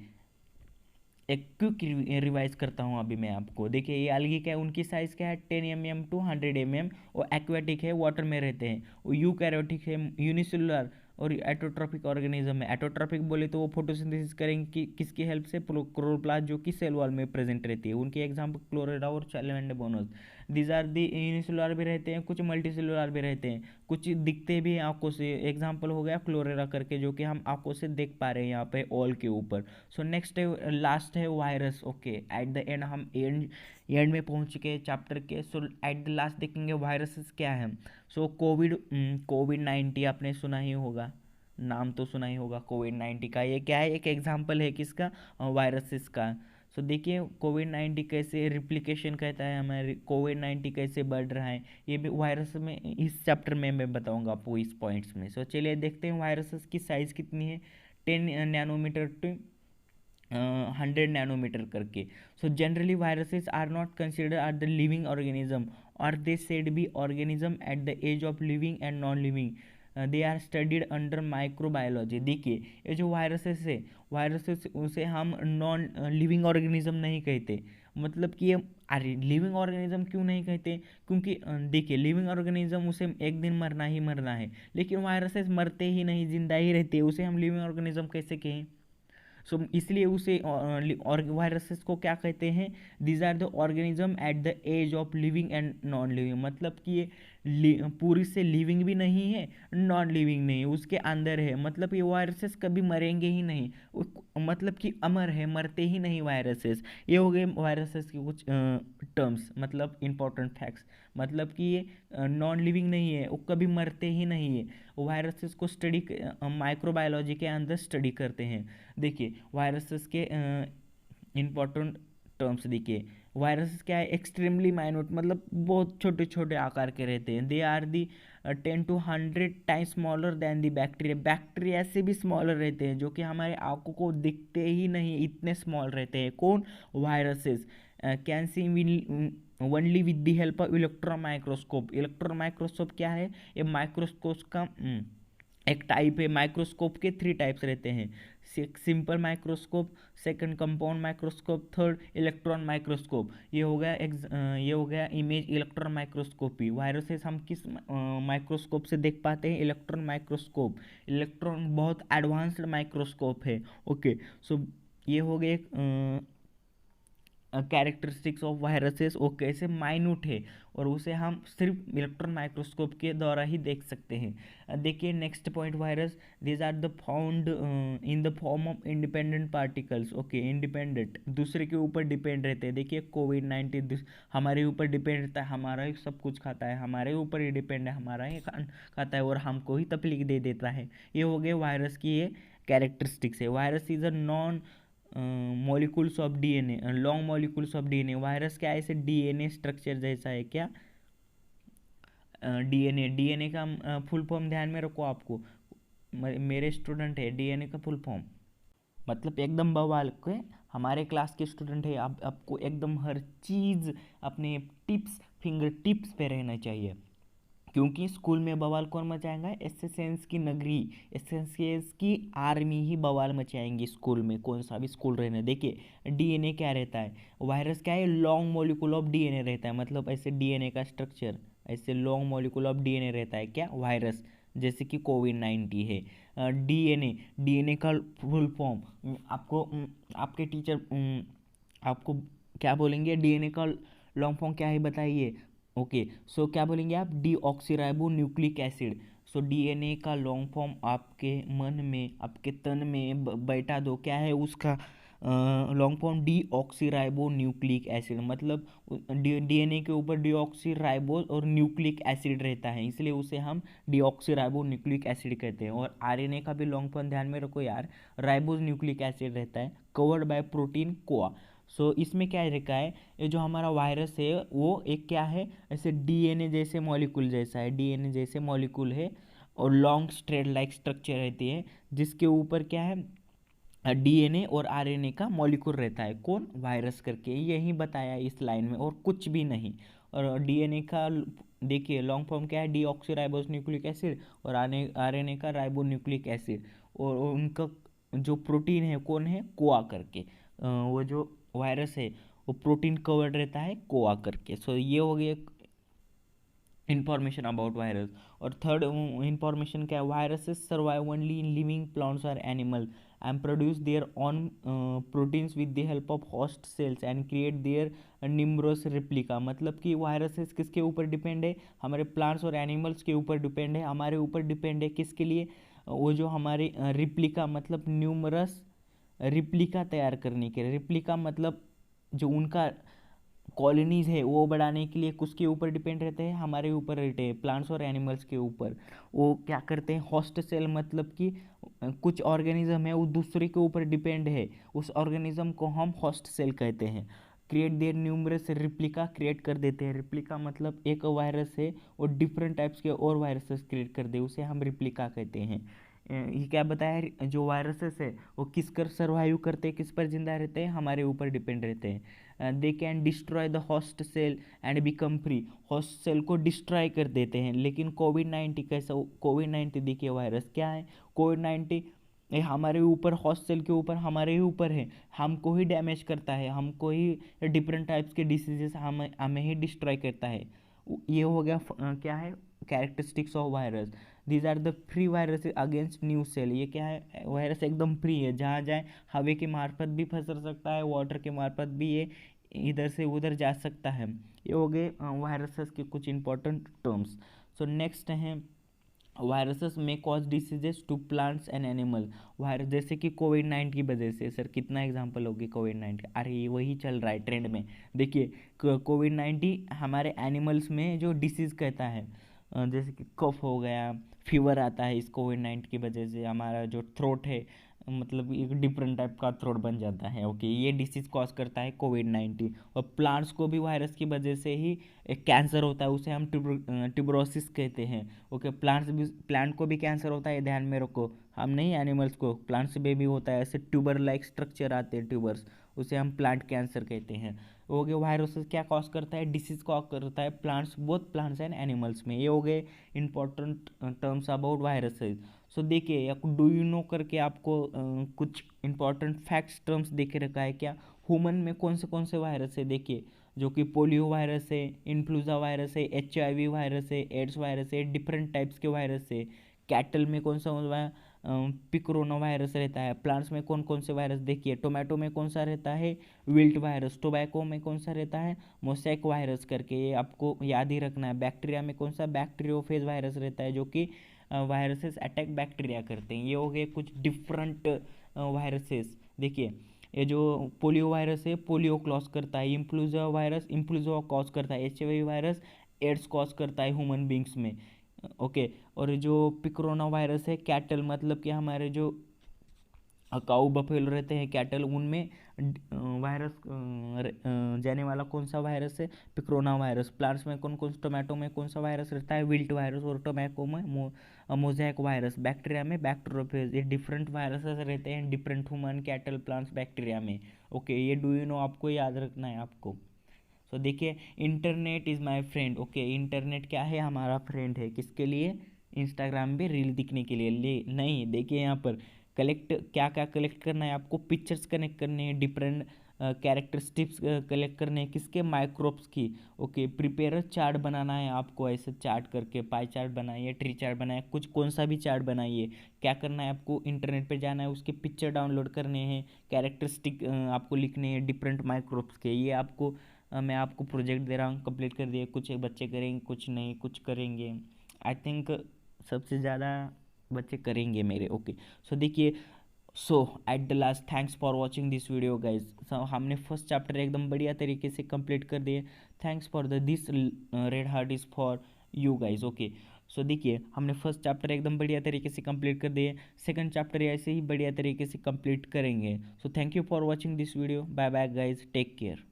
एक क्विक रिवाइज करता हूँ अभी मैं आपको। देखिए ये अलगी क्या है, उनकी साइज़ क्या है, 10 mm टू 100 mm। वो एक्वेटिक है, वाटर में रहते हैं। वो यूकैरियोटिक है, यूनिसेलुलर और एटोट्रॉपिक ऑर्गेनिज्म है। एटोट्रॉपिक बोले तो वो फोटोसिंथेसिस करेंगे किसकी हेल्प से, क्लोरोप्लास्ट जो कि सेल वॉल में प्रेजेंट रहती है। उनके एग्जाम्पल क्लोरेला और salamander. These are the unicellular भी रहते हैं, कुछ मल्टीसेलुलर भी रहते हैं, कुछ दिखते भी हैं आंखों से। एग्जाम्पल हो गया क्लोरेला करके जो कि हम आंखों से देख पा रहे हैं यहाँ पे ऑल के ऊपर। सो नेक्स्ट है, लास्ट है virus. Okay at the end हम एंड में पहुंच के चैप्टर के। सो एट द लास्ट देखेंगे वायरसेस क्या है। सो कोविड 19 आपने सुना ही होगा, नाम तो सुना ही होगा कोविड 19 का। ये क्या है, एक एग्जाम्पल है किसका, वायरसेस का। सो देखिए कोविड 19 कैसे रिप्लिकेशन कहता है हमारे, कोविड 19 कैसे बढ़ रहा है, ये भी वायरस में इस चैप्टर में मैं बताऊंगा आपको इस पॉइंट्स में। सो चलिए देखते हैं वायरसेस की साइज़ कितनी है, 10 नैनोमीटर टू 100 नैनोमीटर करके। So generally viruses are not consider are the living organism, और they said be organism at the edge of living and non living, they are studied under microbiology. देखिए ये जो वायरसेस है, वायरसेस उसे हम नॉन लिविंग ऑर्गेनिज्म नहीं कहते। मतलब कि ये अरे लिविंग ऑर्गेनिज्म क्यों नहीं कहते, क्योंकि देखिए लिविंग ऑर्गेनिज्म उसे एक दिन मरना ही मरना है, लेकिन वायरसेस मरते ही नहीं, जिंदा ही रहते हैं, उसे हम लिविंग ऑर्गेनिज्म कैसे कहें। सो इसलिए उसे और वायरसेस को क्या कहते हैं, these are the organism at the edge of living and non living. मतलब कि ये पूरी से लिविंग भी नहीं है, नॉन लिविंग नहीं है, उसके अंदर है। मतलब ये वायरसेस कभी मरेंगे ही नहीं, मतलब कि अमर है, मरते ही नहीं वायरसेस। ये हो गए वायरसेस के कुछ टर्म्स, मतलब इंपॉर्टेंट फैक्ट्स। मतलब कि ये नॉन लिविंग नहीं है, वो कभी मरते ही नहीं है। वायरसेस को स्टडी माइक्रोबायोलॉजी के अंदर स्टडी करते हैं। देखिए वायरसेस के इंपॉर्टेंट टर्म्स देखिए, वायरसेस क्या है, एक्सट्रीमली माइन्यूट, मतलब बहुत छोटे छोटे आकार के रहते हैं। They are the 10 to 100 times smaller than the bacteria. Bacteria से भी स्मॉलर रहते हैं, जो कि हमारे आंखों को दिखते ही नहीं, इतने स्मॉल रहते हैं। कौन? Viruses. Can see only with the help of electron microscope. Electron microscope क्या है? ये माइक्रोस्कोप का एक टाइप है। माइक्रोस्कोप के 3 टाइप्स रहते हैं, simple microscope, second compound microscope, third electron microscope. ये हो गया इमेज इलेक्ट्रॉन माइक्रोस्कोपी। वायरसेस हम किस माइक्रोस्कोप से देख पाते हैं? Electron microscope. इलेक्ट्रॉन बहुत एडवांस्ड माइक्रोस्कोप है। ओके, सो ये हो गए कैरेक्टरिस्टिक्स ऑफ वायरसेस। वो कैसे माइन्यूट है और उसे हम सिर्फ इलेक्ट्रॉन माइक्रोस्कोप के द्वारा ही देख सकते हैं। देखिए next point, virus these are the found in the form of independent particles. Okay, independent, दूसरे के ऊपर डिपेंड रहते हैं। देखिए कोविड-19 हमारे ऊपर डिपेंड रहता है, हमारा ही सब कुछ खाता है, हमारे ऊपर ही डिपेंड है, हमारा ही खाता है और हमको ही तकलीफ दे देता है। ये हो गए वायरस की ये कैरेक्टरिस्टिक्स है। Virus is a non molecules of DNA, long molecules of DNA. Virus क्या है? ऐसे डीएनए स्ट्रक्चर जैसा है। क्या? डीएनए, डीएनए का फुल फॉर्म ध्यान में रखो आपको, मेरे स्टूडेंट है, डीएनए का फुल फॉर्म मतलब एकदम बवाल के, हमारे क्लास के स्टूडेंट है, आप आपको एकदम हर चीज़ अपने टिप्स, फिंगर टिप्स पे रहना चाहिए, क्योंकि स्कूल में बवाल कौन मचाएगा? एसएसएंस की नगरी, एसएसएंस की आर्मी ही बवाल मचाएंगी स्कूल में, कौन सा भी स्कूल रहना। देखिए डीएनए क्या रहता है, वायरस क्या है? लॉन्ग मॉलिक्यूल ऑफ डीएनए रहता है, मतलब ऐसे डीएनए का स्ट्रक्चर, ऐसे लॉन्ग मॉलिक्यूल ऑफ डीएनए रहता है। क्या? वायरस, जैसे कि कोविड-19 है। डीएनए, डीएनए का फुल फॉर्म आपको आपके टीचर आपको क्या बोलेंगे? डीएनए का लॉन्ग फॉर्म क्या है बताइए? ओके, सो क्या बोलेंगे आप? Deoxyribo nucleic acid. So DNA का लॉन्ग फॉर्म आपके मन में, आपके तन में बैठा दो, क्या है उसका long form? Deoxyribo nucleic acid. मतलब डीएनए के ऊपर डीऑक्सीराइबो और न्यूक्लिक एसिड रहता है, इसलिए उसे हम डीऑक्सीराइबो न्यूक्लिक एसिड कहते हैं। और आरएनए का भी लॉन्ग फॉर्म ध्यान में रखो यार, राइबोज न्यूक्लिक एसिड रहता है, कवर्ड बाय प्रोटीन कोआ। सो इसमें क्या रखा है? ये जो हमारा वायरस है वो एक क्या है? ऐसे डीएनए जैसे मॉलिक्यूल जैसा है, डीएनए जैसे मॉलिक्यूल है और लॉन्ग स्ट्रेट लाइक स्ट्रक्चर रहती है, जिसके ऊपर क्या है? डीएनए और आरएनए का मॉलिक्यूल रहता है। कौन? वायरस करके, यही बताया इस लाइन में और कुछ भी नहीं। और डीएनए का देखिए लॉन्ग फॉर्म क्या है? डीऑक्सीराइबोस न्यूक्लिक एसिड, और आरएनए का राइबो न्यूक्लिक एसिड, और उनका जो प्रोटीन है कौन है? कोआ करके। वो जो वायरस है वो प्रोटीन कवर्ड रहता है कोआ करके। सो ये हो गया इंफॉर्मेशन अबाउट वायरस। और थर्ड इंफॉर्मेशन क्या है? Viruses survive only in living plants और animal and produce their own proteins with the help of host cells and create their numerous replica. मतलब कि वायरसेस किसके ऊपर डिपेंड है? हमारे प्लांट्स और एनिमल्स के ऊपर डिपेंड है, हमारे ऊपर डिपेंड है किसके लिए? वो जो हमारे रिप्लिका, मतलब न्यूमरस रिप्लिका तैयार करने के लिए। रिप्लिका मतलब जो उनका कॉलोनीज़ है वो बढ़ाने के लिए किसके ऊपर डिपेंड रहते हैं? हमारे ऊपर रहते हैं, प्लांट्स और एनिमल्स के ऊपर। वो क्या करते हैं? होस्ट सेल, मतलब कि कुछ ऑर्गेनिज्म है वो दूसरे के ऊपर डिपेंड है, उस ऑर्गेनिज्म को हम होस्ट सेल कहते हैं। Create their numerous replica, create कर देते हैं। रिप्लिका मतलब एक वायरस है और डिफरेंट टाइप्स के और वायरसेस क्रिएट कर दे, उसे हम रिप्लिका कहते हैं। ये क्या बताया? जो वायरसेस है वो किस कर सर्वाइव करते हैं, किस पर जिंदा रहते हैं? हमारे ऊपर डिपेंड रहते हैं। They can destroy the host cell and become free, host cell को डिस्ट्रॉय कर देते हैं। लेकिन कोविड-19 कैसा? कोविड-19 देखिए वायरस क्या है? कोविड-19 ये हमारे ऊपर, होस्ट सेल के ऊपर, हमारे ही ऊपर है, हमको ही डैमेज करता है, हमको ही डिफरेंट टाइप्स के डिसीजेस हमें हमें ही डिस्ट्रॉय करता है। ये हो गया क्या है? Characteristics of virus. These are the free virus against new cell. ये क्या है? वायरस एकदम फ्री है, जहाँ जाए हवा के मार्फत भी फंस सकता है, वाटर के मार्फत भी ये इधर से उधर जा सकता है। ये हो गए वायरसेस के कुछ इंपॉर्टेंट टर्म्स। सो नेक्स्ट हैं वायरसेस में cause diseases to plants and animal. Virus जैसे कि कोविड-19 की वजह से, सर कितना एग्जांपल होगी कोविड-19 का? अरे ये वही चल रहा है ट्रेंड में। देखिए कोविड-19 हमारे एनिमल्स में जो डिसीज़ कहता है, जैसे कि कफ हो गया, फीवर आता है इस कोविड-19 की वजह से, हमारा जो थ्रोट है मतलब एक डिफरेंट टाइप का थ्रोट बन जाता है। ओके, ये डिसीज कॉज करता है कोविड-19। और प्लांट्स को भी वायरस की वजह से ही एक कैंसर होता है, उसे हम ट्यूबरोसिस कहते हैं। ओके, प्लांट को भी कैंसर होता है, ध्यान में रखो। हम नहीं, एनिमल्स को, प्लांट्स में भी होता है, ऐसे ट्यूबर लाइक स्ट्रक्चर आते हैं, ट्यूबर्स, उसे हम प्लांट कैंसर कहते हैं। हो गए वायरस क्या कॉज करता है, डिसीज कॉज करता है plants, both plants and animals में। ये हो गए इंपॉर्टेंट टर्म्स अबाउट वायरसेस। सो देखिए, डू यू नो करके आपको कुछ इंपॉर्टेंट फैक्ट्स टर्म्स देखे रखा है क्या। ह्यूमन में कौन से वायरस है, देखिए, जो कि पोलियो वायरस है, इन्फ्लुएंजा वायरस है, HIV वायरस है, एड्स वायरस है, डिफरेंट टाइप्स के वायरस है। कैटल में कौन सा पिकोरोना वायरस रहता है। प्लांट्स में कौन कौन से वायरस, देखिए, टोमेटो में कौन सा रहता है, विल्ट वायरस। टोबैको में कौन सा रहता है, मोसैक वायरस करके, ये आपको याद ही रखना है। बैक्टीरिया में कौन सा, बैक्टीरियोफेज वायरस रहता है, जो कि वायरसेस अटैक बैक्टीरिया करते हैं। ये हो गए कुछ डिफरेंट वायरसेस। देखिए, ये जो पोलियो वायरस है, पोलियो कॉज करता है। इन्फ्लुएंजा वायरस, इन्फ्लुएंजा कॉज करता है। HIV वायरस, एड्स कॉज करता है ह्यूमन बींग्स में। ओके, और जो पिकोरोना वायरस है, कैटल, मतलब कि हमारे जो काऊ बफेलो रहते हैं, कैटल, उनमें वायरस जाने वाला कौन सा वायरस है, पिकोरोना वायरस। प्लांट्स में कौन कौन, टोमेटो में कौन सा वायरस रहता है, विल्ट वायरस। और टोबैको में मोज़ैक वायरस। बैक्टीरिया में बैक्टीरियोफेज। ये डिफरेंट वायरसेस रहते हैं different human, cattle, plants, bacteria में। ओके, ये डू यू नो आपको याद रखना है आपको। सो देखिए, internet is my friend. Okay, internet क्या है, हमारा फ्रेंड है, किसके लिए, इंस्टाग्राम पे रील दिखने के लिए ले नहीं। देखिए यहाँ पर कलेक्ट, क्या क्या कलेक्ट करना है आपको, पिक्चर्स कनेक्ट करने हैं, डिफरेंट कैरेक्टरिस्टिक्स कलेक्ट करने हैं, किसके, माइक्रोब्स की। ओके, प्रिपेयर चार्ट बनाना है आपको, ऐसे चार्ट करके पाई चार्ट बनाइए, ट्री चार्ट बनाइए, कुछ कौन सा भी चार्ट बनाइए। क्या करना है आपको, इंटरनेट पे जाना है, उसके पिक्चर डाउनलोड करने हैं, कैरेक्टरिस्टिक आपको लिखने हैं डिफरेंट माइक्रोब्स के। ये आपको मैं आपको प्रोजेक्ट दे रहा हूँ, कंप्लीट कर दिए। कुछ बच्चे करेंगे, कुछ नहीं, कुछ करेंगे। आई थिंक सबसे ज़्यादा बच्चे करेंगे मेरे। ओके, सो देखिए, so at the last, thanks for watching this video guys. हमने फर्स्ट चैप्टर एकदम बढ़िया तरीके से कंप्लीट कर दिए। Thanks for the this red heart is for you guys. Okay, so देखिए, हमने फर्स्ट चैप्टर एकदम बढ़िया तरीके से कंप्लीट कर दिए। सेकंड चैप्टर ऐसे ही बढ़िया तरीके से कंप्लीट करेंगे। So thank you for watching this video. Bye bye guys, take care.